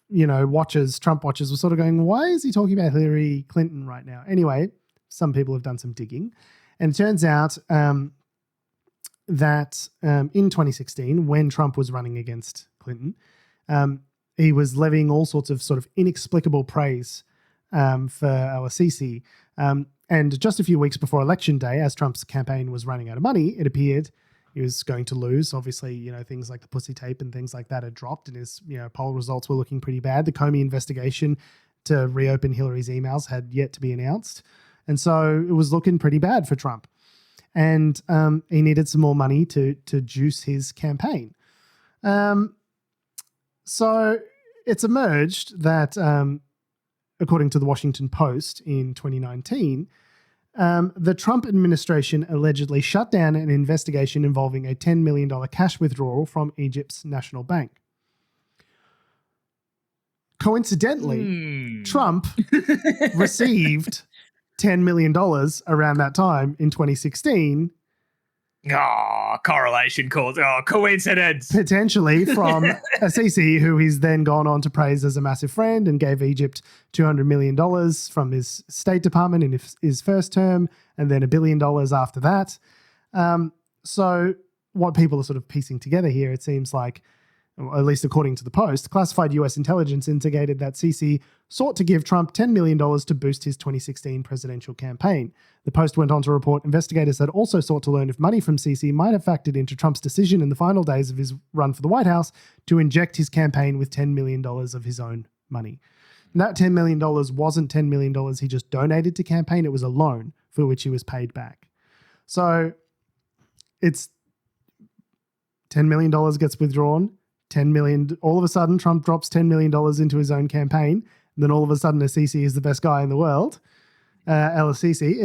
Trump watchers were sort of going, why is he talking about Hillary Clinton right now? Anyway, some people have done some digging. And it turns out that in 2016, when Trump was running against Clinton, he was levying all sorts of sort of inexplicable praise for al-Sisi. And just a few weeks before Election Day, as Trump's campaign was running out of money, it appeared he was going to lose. Obviously, things like the pussy tape and things like that had dropped, and his, poll results were looking pretty bad. The Comey investigation to reopen Hillary's emails had yet to be announced. And so it was looking pretty bad for Trump. And he needed some more money to juice his campaign. So it's emerged that, according to the Washington Post in 2019, the Trump administration allegedly shut down an investigation involving a $10 million cash withdrawal from Egypt's national bank. Coincidentally, Trump received $10 million around that time in 2016. Oh, correlation calls. Oh, coincidence. Potentially from Sisi, who he's then gone on to praise as a massive friend and gave Egypt $200 million from his State Department in his first term, and then $1 billion after that. So what people are sort of piecing together here, it seems like, or at least according to the Post, classified US intelligence indicated that Sisi sought to give Trump $10 million to boost his 2016 presidential campaign. The Post went on to report investigators had also sought to learn if money from Sisi might have factored into Trump's decision in the final days of his run for the White House to inject his campaign with $10 million of his own money. And that $10 million wasn't $10 million he just donated to campaign. It was a loan for which he was paid back. So it's $10 million gets withdrawn. 10 million, all of a sudden Trump drops $10 million into his own campaign. And then all of a sudden al-Sisi is the best guy in the world. al-Sisi.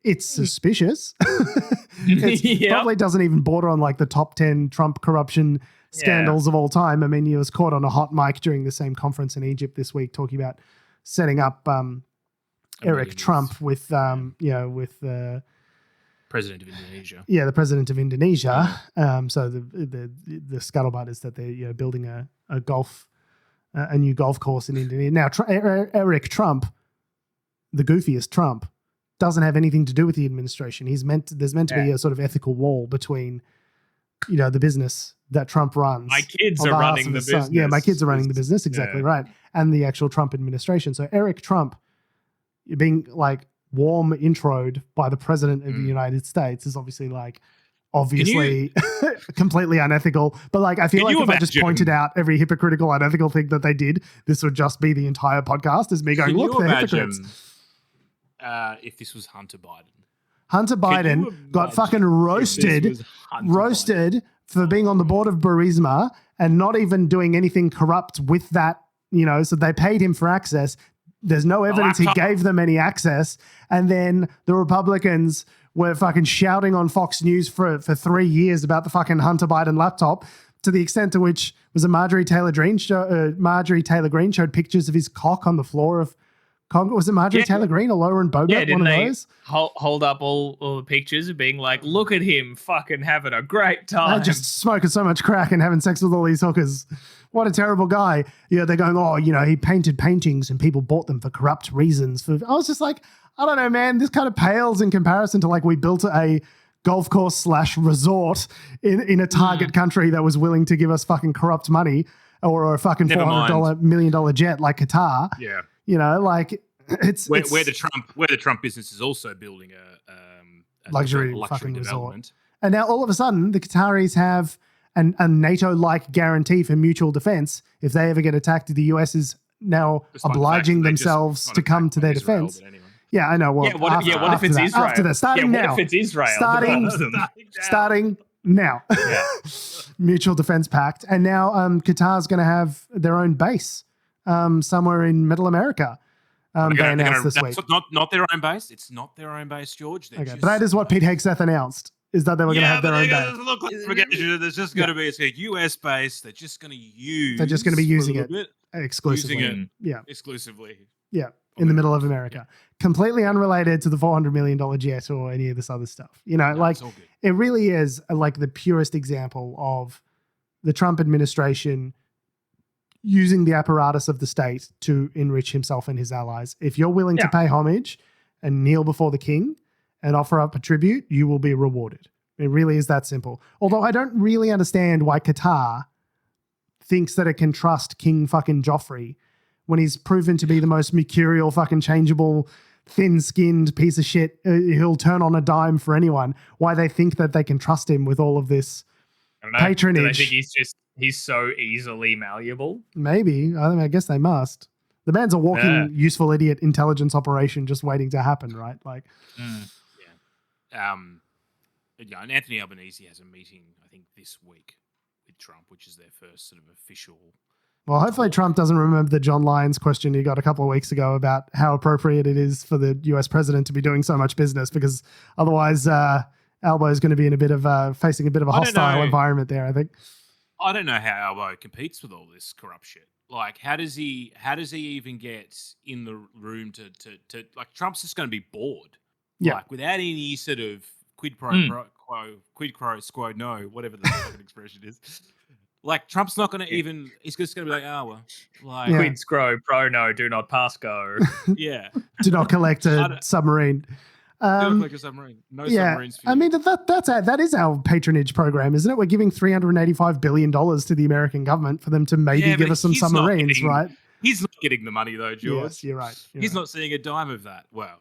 It's suspicious. It probably doesn't even border on like the top 10 Trump corruption scandals of all time. I mean, he was caught on a hot mic during the same conference in Egypt this week talking about setting up Eric Trump with President of Indonesia. Yeah, the president of Indonesia. So the scuttlebutt is that they're building a new golf course in Indonesia. Now, Eric Trump, the goofiest Trump, doesn't have anything to do with the administration. There's meant to be a sort of ethical wall between, the business that Trump runs. My kids are running the business. Yeah, my kids are running the business. Exactly right. And the actual Trump administration. So Eric Trump, being like warm introed by the president of the United States is obviously completely unethical. But like, I feel like if I just pointed out every hypocritical, unethical thing that they did, this would just be the entire podcast as me going, look, they're hypocrites. If this was Hunter Biden. Hunter Biden got fucking roasted for being on the board of Burisma and not even doing anything corrupt with that, so they paid him for access. There's no evidence he gave them any access. And then the Republicans were fucking shouting on Fox News for 3 years about the fucking Hunter Biden laptop, to the extent to which was a Marjorie Taylor Greene showed pictures of his cock on the floor of Congress. Was it Marjorie Taylor Greene or Lauren Boebert? One of those? Hold up all the pictures of being like, look at him fucking having a great time. Just smoking so much crack and having sex with all these hookers. What a terrible guy. They're going, he painted paintings and people bought them for corrupt reasons. I was just like, I don't know, man. This kind of pales in comparison to like we built a golf course / resort in a target country that was willing to give us fucking corrupt money or a fucking $400 million jet like Qatar. Yeah. You know, like it's where the Trump business is also building a luxury fucking resort. development. And now all of a sudden the Qataris have a NATO-like guarantee for mutual defense. If they ever get attacked, the US is now obliging themselves to come to their defense. Anyway. Yeah, I know. Well, what if it's Israel? After that, starting now. What if it's Israel? Starting now. Yeah. Mutual defense pact. And now Qatar's going to have their own base somewhere in Middle America. They announced this week. Not their own base. It's not their own base, George. Okay, but that is what Pete Hegseth announced. Is that they were going to have their own base? Look, there's just going to be a US base. They're just going to use. They're just going to be using it exclusively. Exclusively. Yeah, in the middle of America, completely unrelated to the $400 million jet or any of this other stuff. You know, like it really is like the purest example of the Trump administration using the apparatus of the state to enrich himself and his allies. If you're willing to pay homage and kneel before the king and offer up a tribute, you will be rewarded. It really is that simple. Although I don't really understand why Qatar thinks that it can trust King fucking Joffrey when he's proven to be the most mercurial fucking changeable, thin-skinned piece of shit. He'll turn on a dime for anyone. Why they think that they can trust him with all of this patronage. I think he's so easily malleable. Maybe. I guess they must. The man's a walking useful idiot intelligence operation just waiting to happen, right? Like, and Anthony Albanese has a meeting, I think, this week with Trump, which is their first sort of official. Well, hopefully Trump doesn't remember the John Lyons question he got a couple of weeks ago about how appropriate it is for the US president to be doing so much business, because otherwise Albo is going to be in a bit of facing a bit of a hostile environment there, I think. I don't know how Albo competes with all this corrupt shit. Like, how does he even get in the room to like, Trump's just going to be bored. Yeah. Like, without any sort of quid pro quo, no, whatever the fucking expression is. Like, Trump's not going to even, he's just going to be like, oh, well. Like, quid pro pro no, do not pass go. Yeah. Do not collect a submarine. Do not collect a submarine. No submarines for you. I mean, that is our patronage program, isn't it? We're giving $385 billion to the American government for them to maybe give us some submarines, right? He's not getting the money, though, George. Yes, you're right. He's not seeing a dime of that. Well,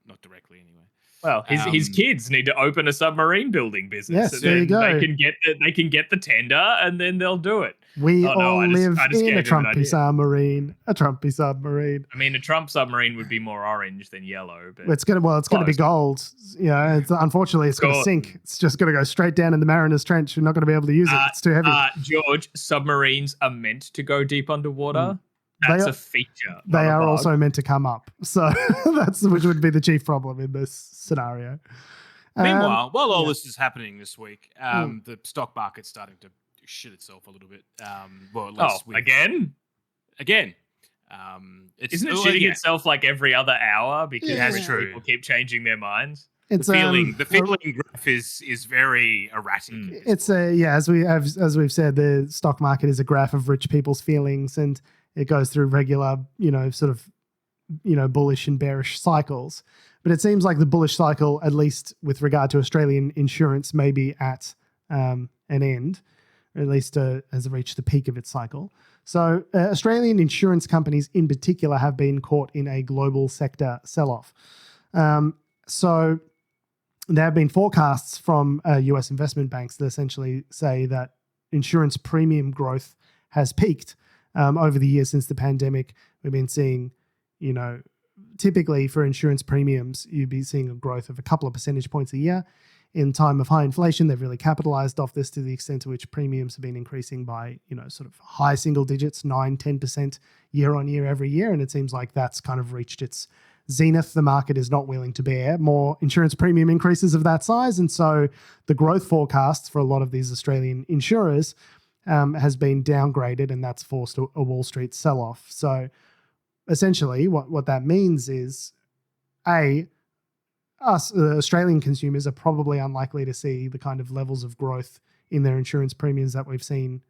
not directly, anyway. Well, his kids need to open a submarine building business. Yes, there you go. They can get the tender, and then they'll do it. We all live in a Trumpy submarine. A Trumpy submarine. I mean, a Trump submarine would be more orange than yellow, but it's gonna be gold. Yeah, unfortunately, it's gonna sink. It's just gonna go straight down in the Mariner's Trench. You're not gonna be able to use it. It's too heavy. George, submarines are meant to go deep underwater. That's a feature. They are also meant to come up. So that's which would be the chief problem in this scenario. Meanwhile, while all this is happening this week, the stock market's starting to shit itself a little bit. Again? Again. Isn't it shitting itself like every other hour because people keep changing their minds? It's the feeling graph is very erratic. It's as we've said, the stock market is a graph of rich people's feelings, and it goes through regular, bullish and bearish cycles. But it seems like the bullish cycle, at least with regard to Australian insurance, may be at an end, or at least has reached the peak of its cycle. So Australian insurance companies in particular have been caught in a global sector sell-off. So there have been forecasts from US investment banks that essentially say that insurance premium growth has peaked. Over the years since the pandemic, we've been seeing, typically for insurance premiums, you'd be seeing a growth of a couple of percentage points a year. In time of high inflation, they've really capitalized off this to the extent to which premiums have been increasing by, sort of high single digits, 9-10% year on year every year. And it seems like that's kind of reached its zenith. The market is not willing to bear more insurance premium increases of that size. And so the growth forecasts for a lot of these Australian insurers has been downgraded, and that's forced a Wall Street sell-off. So essentially what that means is, us Australian consumers are probably unlikely to see the kind of levels of growth in their insurance premiums that we've seen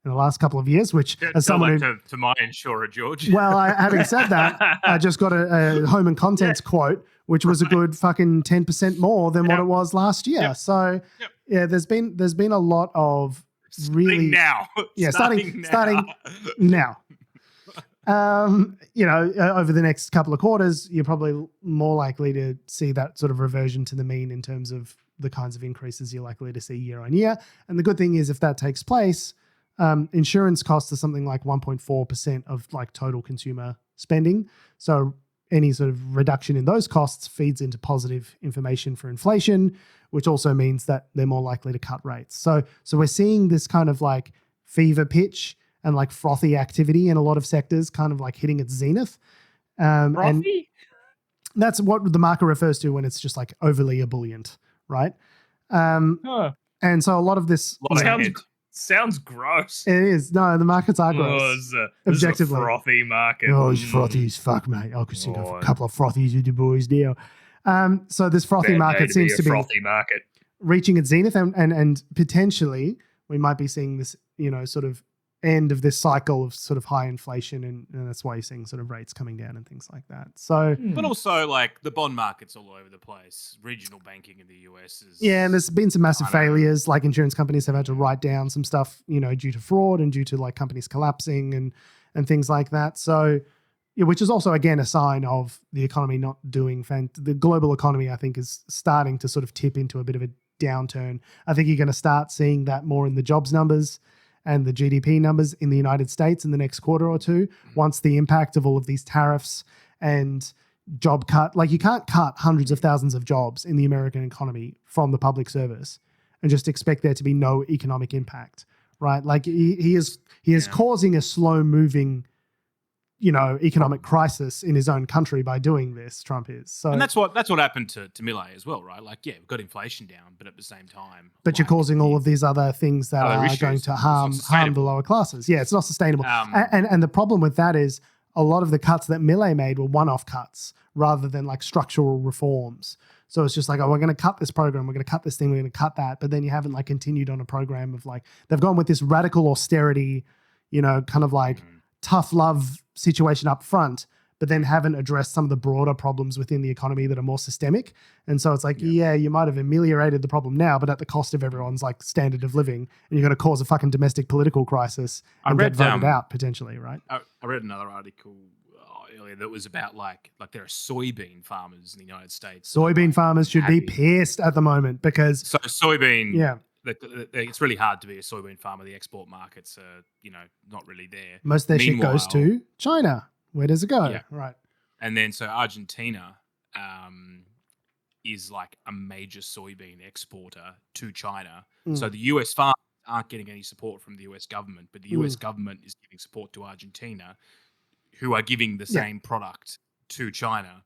in the last couple of years, which as Tell someone that to my insurer, George. Well, having said that, I just got a home and contents quote, which was a good fucking 10% more than what it was last year. Yep. So yeah, there's been a lot of really starting now. Over the next couple of quarters, you're probably more likely to see that sort of reversion to the mean in terms of the kinds of increases you're likely to see year on year. And the good thing is, if that takes place, insurance costs are something like 1.4% of like total consumer spending. So any sort of reduction in those costs feeds into positive information for inflation, which also means that they're more likely to cut rates. So we're seeing this kind of like fever pitch and like frothy activity in a lot of sectors kind of like hitting its zenith. And that's what the market refers to when it's just like overly ebullient, right? And so a lot of this sounds gross. It is. No, the markets are gross. Objectively. It's a frothy market. Oh, it's frothy as fuck, mate. I could think of a couple of frothies with the boys now. So this frothy market seems to be frothy market reaching its zenith, and potentially we might be seeing this, sort of end of this cycle of sort of high inflation, and that's why you're seeing sort of rates coming down and things like that. So, but also like the bond market's all over the place. Regional banking in the US is and there's been some massive failures. Like insurance companies have had to write down some stuff, due to fraud and due to like companies collapsing and things like that. So, which is also again a sign of the economy not doing. The global economy, I think, is starting to sort of tip into a bit of a downturn. I think you're going to start seeing that more in the jobs numbers and the GDP numbers in the United States in the next quarter or two, once the impact of all of these tariffs and job cut, like you can't cut hundreds of thousands of jobs in the American economy from the public service and just expect there to be no economic impact, right? Like he is causing a slow moving, economic crisis in his own country by doing this. Trump is. So, and that's what happened to Milei as well, right? Like, we've got inflation down, but at the same time, but you're causing all of these other things that are going to harm the lower classes. Yeah, it's not sustainable. And the problem with that is a lot of the cuts that Milei made were one-off cuts rather than like structural reforms. So it's just like, we're going to cut this program, we're going to cut this thing, we're going to cut that, but then you haven't like continued on a program of like they've gone with this radical austerity, kind of like tough love situation up front, but then haven't addressed some of the broader problems within the economy that are more systemic. And so it's like, you might have ameliorated the problem now, but at the cost of everyone's like standard of living, and you're going to cause a fucking domestic political crisis and get voted out potentially, right? I read another article earlier that was about like there are soybean farmers in the United States. Soybean farmers should be pissed at the moment because soybean. It's really hard to be a soybean farmer. The export markets are, not really there. Most of their shit goes to China. Where does it go? Yeah. Right. And then so Argentina is like a major soybean exporter to China. So the US farmers aren't getting any support from the US government, but the US government is giving support to Argentina, who are giving the same product to China.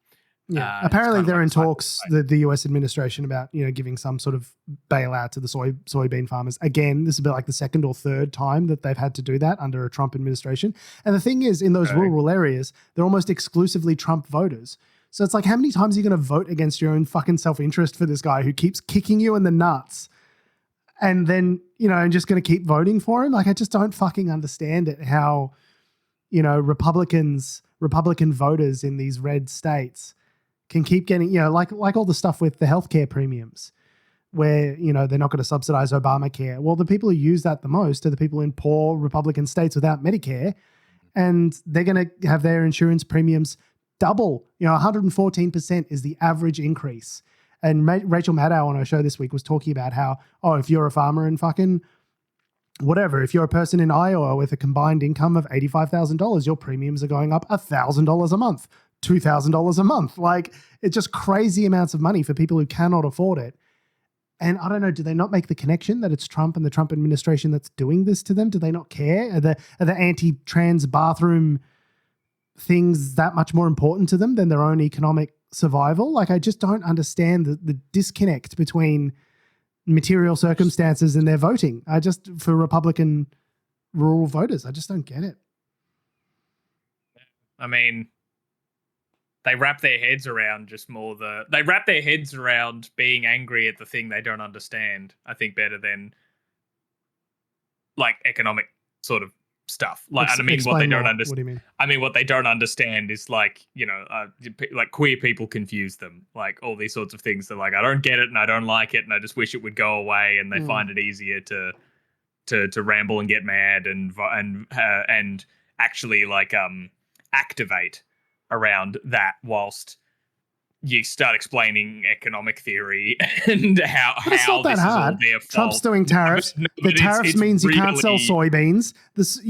Yeah, apparently they're in talks, the US administration, about giving some sort of bailout to the soybean farmers. Again, this will be like the second or third time that they've had to do that under a Trump administration. And the thing is, in those rural areas, they're almost exclusively Trump voters. So it's like, how many times are you going to vote against your own fucking self-interest for this guy who keeps kicking you in the nuts, and then and just going to keep voting for him? Like, I just don't fucking understand it. How Republican voters in these red states can keep getting, like all the stuff with the healthcare premiums where, they're not going to subsidize Obamacare. Well, the people who use that the most are the people in poor Republican states without Medicare, and they're going to have their insurance premiums double. 114% is the average increase. And Rachel Maddow on her show this week was talking about how, if you're a farmer in fucking whatever, if you're a person in Iowa with a combined income of $85,000, your premiums are going up $1,000 a month. $2,000 a month. Like, it's just crazy amounts of money for people who cannot afford it. And I don't know, do they not make the connection that it's Trump and the Trump administration that's doing this to them? Do they not care? Are the anti-trans bathroom things that much more important to them than their own economic survival? Like, I just don't understand the disconnect between material circumstances and their voting. For Republican rural voters, I just don't get it. I mean, they wrap their heads around being angry at the thing they don't understand, I think, better than like economic sort of stuff. Like, I mean, what they don't understand. What do you mean? I mean, what they don't understand is like, like queer people confuse them, like all these sorts of things. They're like, I don't get it and I don't like it and I just wish it would go away. And they find it easier to ramble and get mad and actually like activate around that whilst you start explaining economic theory and how it's not that this hard. is all their fault. Trump's doing tariffs. The tariffs means you can't sell soybeans. This,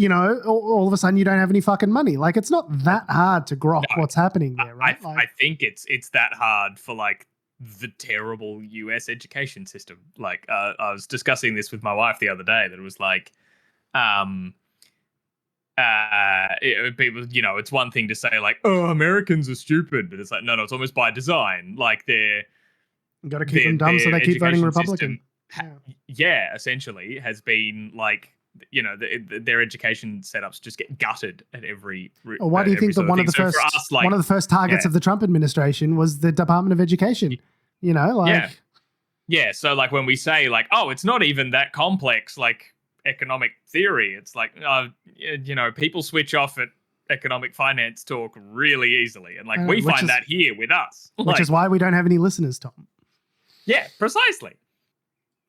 all of a sudden you don't have any fucking money. Like, it's not that hard to grok what's happening there, right? I think it's that hard for like the terrible US education system. Like, I was discussing this with my wife the other day. That it was like, people, it's one thing to say like, oh, Americans are stupid, but it's like, no, it's almost by design. Like, you got to keep them dumb so they keep voting Republican. Essentially has been like, their education setups just get gutted at every. Why do you think that one of the first targets of the Trump administration was the Department of Education? So like when we say like, oh, it's not even that complex, like economic theory, it's like, people switch off at economic finance talk really easily, and like we find that here with us, which is why we don't have any listeners, Tom. Yeah, precisely.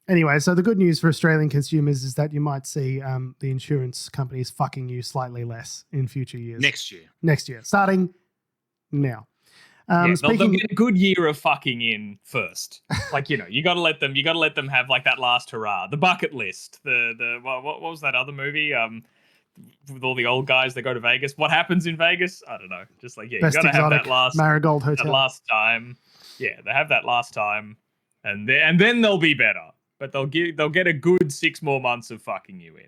Anyway, so the good news for Australian consumers is that you might see the insurance companies fucking you slightly less in future years. Next year, starting now. They'll get a good year of fucking in first. Like, you got to let them have like that last hurrah, the bucket list. What was that other movie? With all the old guys that go to Vegas. What happens in Vegas? I don't know. Just like, you got to have that last Marigold Hotel. That last time. Yeah, they have that last time, and then they'll be better. But they'll get a good 6 more months of fucking you in.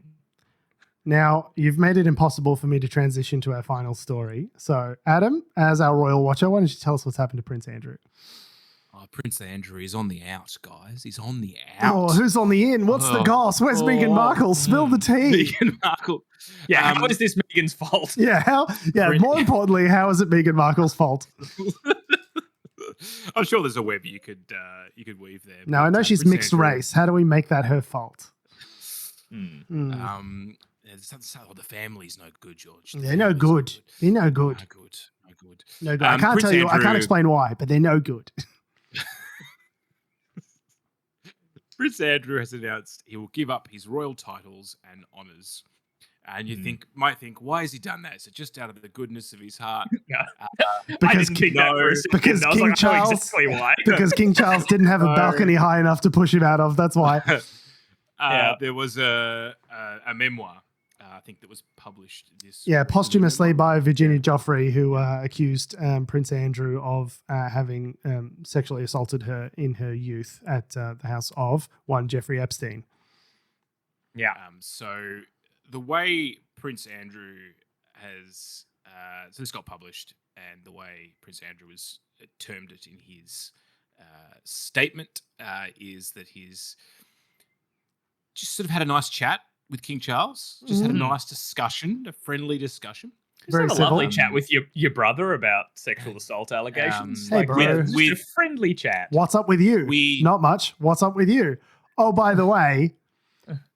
Now, you've made it impossible for me to transition to our final story. So, Adam, as our royal watcher, why don't you tell us what's happened to Prince Andrew? Oh, Prince Andrew is on the out, guys. He's on the out. Oh, who's on the in? What's the goss? Where's Meghan Markle? Spill the tea. Meghan Markle. Yeah, how is this Meghan's fault? Yeah, more importantly, how is it Meghan Markle's fault? I'm sure there's a web you could weave there. Now, I know she's Prince mixed Andrew, race. How do we make that her fault? The family's no good, George. They're no good. They're no good. No good. No good. I can't tell you. I can't explain why, but they're no good. Prince Andrew has announced he will give up his royal titles and honours. And you might think, why has he done that? Is it just out of the goodness of his heart? Because King Charles, exactly why. Because King Charles didn't have a balcony high enough to push him out of. That's why. There was a memoir, I think, that was published this. Yeah, posthumously by Virginia Joffrey, who accused Prince Andrew of having sexually assaulted her in her youth at the house of one Jeffrey Epstein. Yeah. So the way Prince Andrew has, so this got published, and the way Prince Andrew has termed it in his statement is that he's just sort of had a nice chat with King Charles, just had a nice discussion, a friendly discussion. Very had a lovely chat with your brother about sexual assault allegations. Hey, bro. With a friendly chat. What's up with you? Not much. What's up with you? Oh, by the way,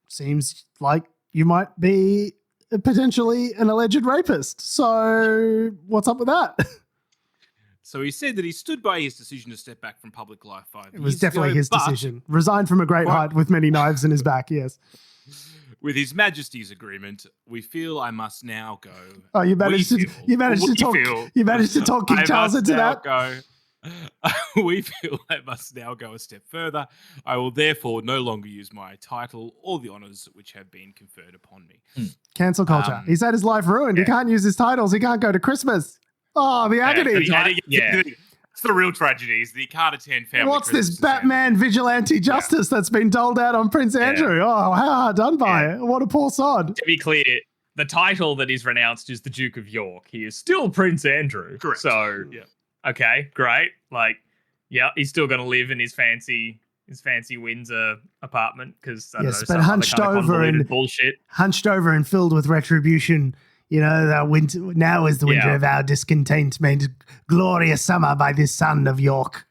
seems like you might be potentially an alleged rapist. So what's up with that? So he said that he stood by his decision to step back from public life 5 years ago. It was definitely his decision. Resigned from a great height with many knives in his back, yes. With His Majesty's agreement, we feel I must now go. Oh, you managed to talk King Charles into that? We feel I must now go a step further. I will therefore no longer use my title or the honours which have been conferred upon me. Cancel culture. He's had his life ruined. He can't use his titles. He can't go to Christmas. Oh, the agony. It's the real tragedy is that he can't attend family. What's this Batman vigilante justice that's been doled out on Prince Andrew? Oh, how hard done by it. What a poor sod. To be clear, the title that he's renounced is the Duke of York. He is still Prince Andrew. Correct. So, okay, great. Like, he's still going to live in his fancy Windsor apartment because but hunched over and filled with retribution. You know, the winter now is the winter of our discontent, made glorious summer by this son of York.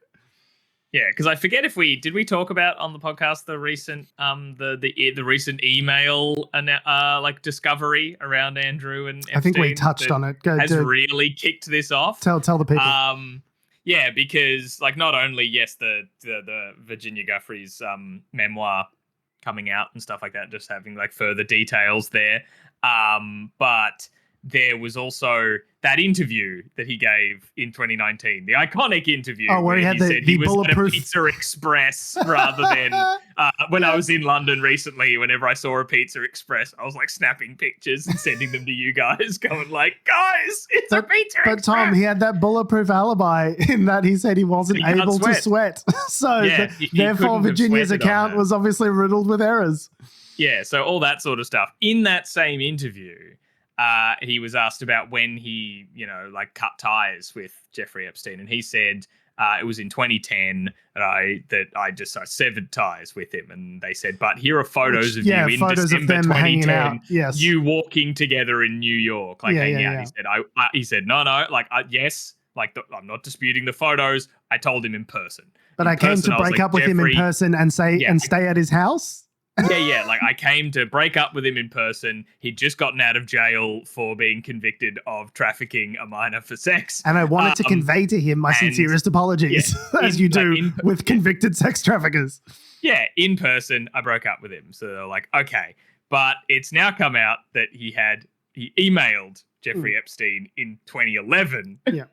Yeah, because I forget if did we talk about on the podcast the recent the recent email like discovery around Andrew and Epstein. I think we touched on it. Really kicked this off. Tell the people. Yeah, because like not only the Virginia Guffey's memoir coming out and stuff like that, just having like further details there, but there was also that interview that he gave in 2019, the iconic interview where he said he was bulletproof at a Pizza Express rather than when I was in London recently. Whenever I saw a Pizza Express, I was like snapping pictures and sending them to you guys, going like, "Guys, it's a Pizza Express." But Tom, he had that bulletproof alibi in that he said he wasn't able to sweat, so therefore Virginia's account was obviously riddled with errors. Yeah, so all that sort of stuff. In that same interview, he was asked about when he, like cut ties with Jeffrey Epstein, and he said it was in 2010 that I just severed ties with him. And they said, but here are photos of you in December 2010, yes, you walking together in New York, like hanging out. He said, no, like yes, like I'm not disputing the photos. I told him in person. But I came to break up with him in person and stay at his house. Yeah. Like I came to break up with him in person. He'd just gotten out of jail for being convicted of trafficking a minor for sex. And I wanted to convey to him my sincerest apologies, as you do with convicted sex traffickers. Yeah, in person, I broke up with him. So they're like, okay. But it's now come out that he emailed Jeffrey Epstein in 2011. Yeah.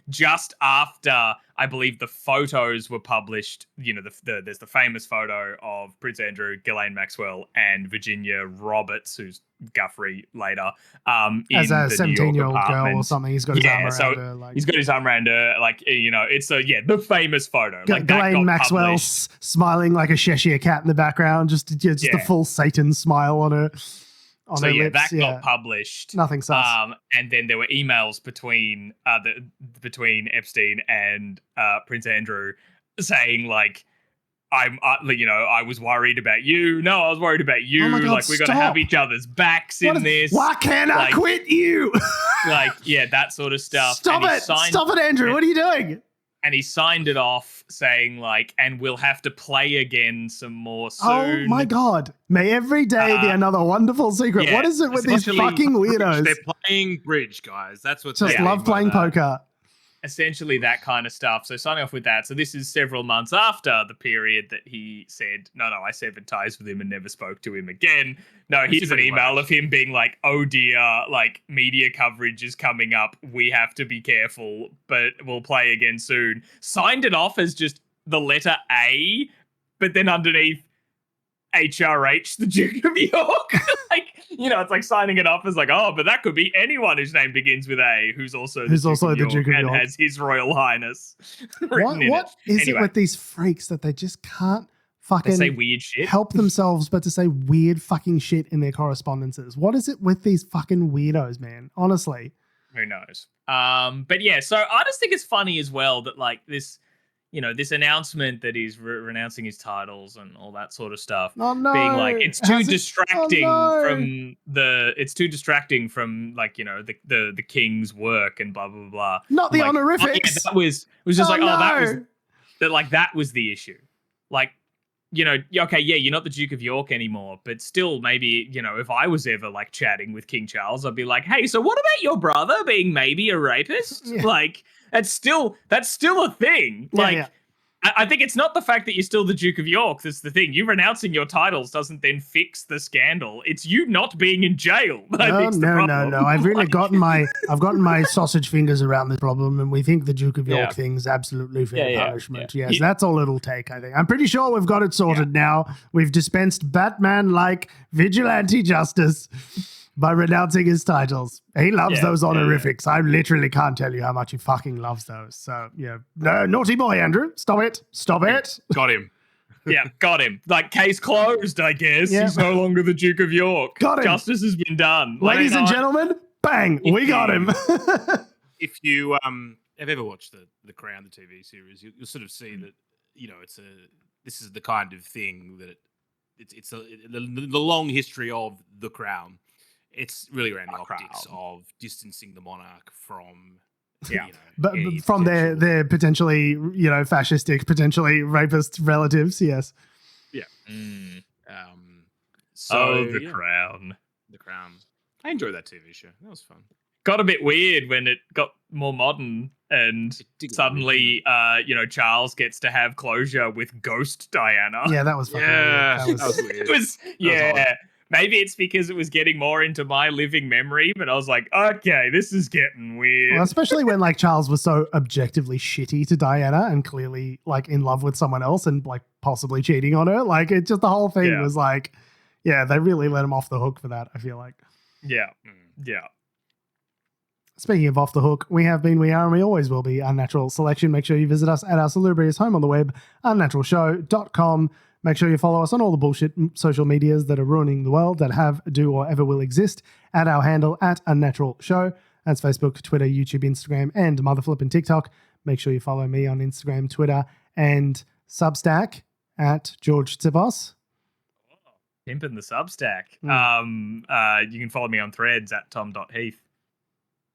Just after, I believe, the photos were published. There's the famous photo of Prince Andrew, Ghislaine Maxwell, and Virginia Roberts, who's Guthrie later. As a 17-year-old girl or something, he's got his arm around her. He's got his arm around her. It's the famous photo. Ghislaine Maxwell smiling like a Cheshire cat in the background, just the full Satan smile on her. That got published. Nothing sus. And then there were emails between Epstein and Prince Andrew saying like, I was worried about you. No, I was worried about you. Oh my God, we're gonna have each other's backs in this. Why can't I quit you? That sort of stuff. Stop it, Andrew. What are you doing? And he signed it off saying and we'll have to play again some more soon. Oh my God. May every day be another wonderful secret. Yeah, what is it with these fucking weirdos? They're playing bridge, guys. That's what just love playing poker. Essentially that kind of stuff. So signing off with that. So this is several months after the period that he said, no, I severed ties with him and never spoke to him again. No, here's an email of him being like, oh dear, like media coverage is coming up. We have to be careful, but we'll play again soon. Signed it off as just the letter A, but then underneath HRH, the Duke of York. It's like signing it off as like, oh, but that could be anyone whose name begins with A, who's also the Duke of York and has His Royal Highness. What is it with these freaks that they just can't fucking say weird shit, help themselves but to say weird fucking shit in their correspondences? What is it with these fucking weirdos, man? Honestly. Who knows? But yeah, so I just think it's funny as well that like this announcement that he's renouncing his titles and all that sort of stuff. Oh, no. Being like, it's too distracting from like, the king's work and blah, blah, blah. Not the honorifics. That was just that was the issue. Like, okay, yeah, you're not the Duke of York anymore, but still maybe, if I was ever like chatting with King Charles, I'd be like, hey, so what about your brother being maybe a rapist? Yeah. Like, that's still a thing. I think it's not the fact that you're still the Duke of York that's the thing. You renouncing your titles doesn't then fix the scandal. It's you not being in jail. No. I've really gotten my sausage fingers around this problem, and we think the Duke of York thing's absolutely fair punishment. Yes, that's all it'll take, I think. I'm pretty sure we've got it sorted now. We've dispensed Batman-like vigilante justice by renouncing his titles. He loves those honorifics. I literally can't tell you how much he fucking loves those. So, no, naughty boy, Andrew. Stop it. Got him. Yeah, got him. Like, case closed, I guess. Yeah. He's no longer the Duke of York. Got him. Justice has been done. Ladies and gentlemen, bang, we got him. If you have ever watched the Crown, the TV series, you'll sort of see that, this is the kind of thing that it's the long history of the Crown. It's really around the optics of distancing the monarch from Yeah. But from their potentially, fascistic, potentially rapist relatives, yes. Yeah. The Crown. The Crown. I enjoyed that TV show. That was fun. Got a bit weird when it got more modern and suddenly, Charles gets to have closure with Ghost Diana. Yeah, that was fucking weird. That was weird. It was, maybe it's because it was getting more into my living memory, but I was like, okay, this is getting weird. Well, especially when Charles was so objectively shitty to Diana and clearly in love with someone else and possibly cheating on her. It just, the whole thing was they really let him off the hook for that, I feel like. Yeah. Speaking of off the hook, we have been, we are, and we always will be Unnatural Selection. Make sure you visit us at our salubrious home on the web, unnaturalshow.com. Make sure you follow us on all the bullshit social medias that are ruining the world, that have, do, or ever will exist, at our handle at Unnatural Show. That's Facebook, Twitter, YouTube, Instagram, and Motherflippin' TikTok. Make sure you follow me on Instagram, Twitter, and Substack at George Tsibos. Pimping the Substack. You can follow me on Threads at tom.heath.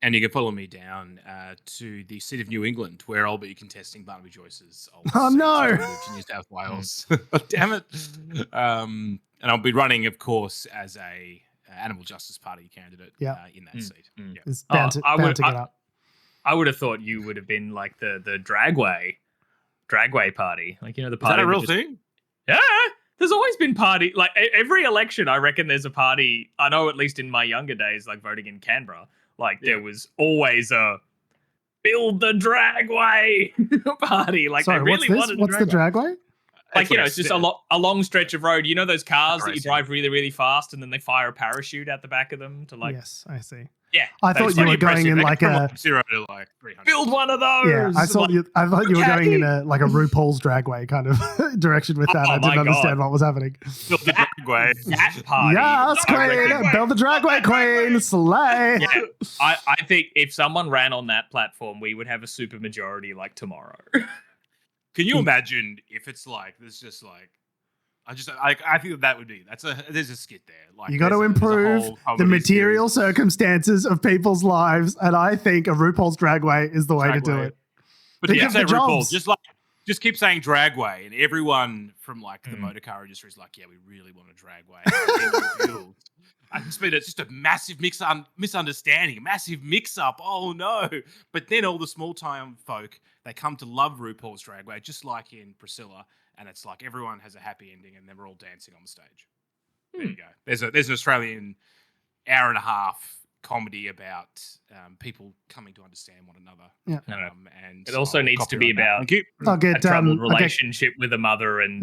And you can follow me down to the seat of New England, where I'll be contesting Barnaby Joyce's old seat in New South Wales. Damn it. And I'll be running, of course, as a Animal Justice Party candidate in that seat. Yeah. It's bound to get up. I would have thought you would have been like the dragway party. The party. Is that a real thing? Yeah. There's always been party. Every election, I reckon there's a party. I know, at least in my younger days, voting in Canberra, there was always a build the dragway party. Sorry, they really wanted what's the dragway? It's just a long stretch of road. You know those cars that you drive really, really fast and then they fire a parachute out the back of them to Yes, I see. Yeah. I thought you were going in a 0 to 300. Build one of those. Yeah, I thought you were going in a RuPaul's dragway kind of direction with that. I didn't understand what was happening. Build the dragway. That party. Yes, queen. Build the dragway, queen. Slay. Yeah. I think if someone ran on that platform, we would have a super majority tomorrow. Can you imagine if it's there's just I think that would be there's a skit there. You got to improve the material circumstances of people's lives, and I think a RuPaul's dragway is the way to do it. But if you say RuPaul, just keep saying dragway, and everyone from the motor car industry is yeah, we really want a dragway. It's been just a massive misunderstanding, a massive mix-up. Oh no! But then all the small-time folk, they come to love RuPaul's Drag Race, just like in Priscilla, and it's everyone has a happy ending, and then we're all dancing on the stage. There you go. There's an Australian hour and a half comedy about people coming to understand one another. Yeah. And it also needs to be about a troubled relationship with a mother and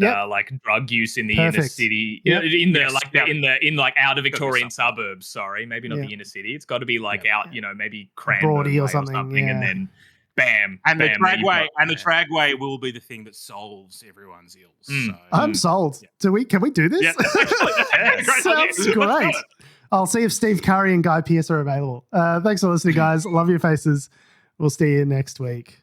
drug use in the inner city, in the outer Victorian suburbs. Sorry, maybe not the inner city. It's got to be out, maybe Cranbourne or something, and then bam, and bam, the dragway will be the thing that solves everyone's ills. So, I'm sold. Yeah. Can we do this? Yeah, sounds great. I'll see if Steve Curry and Guy Pearce are available. Thanks for listening, guys. Love your faces. We'll see you next week.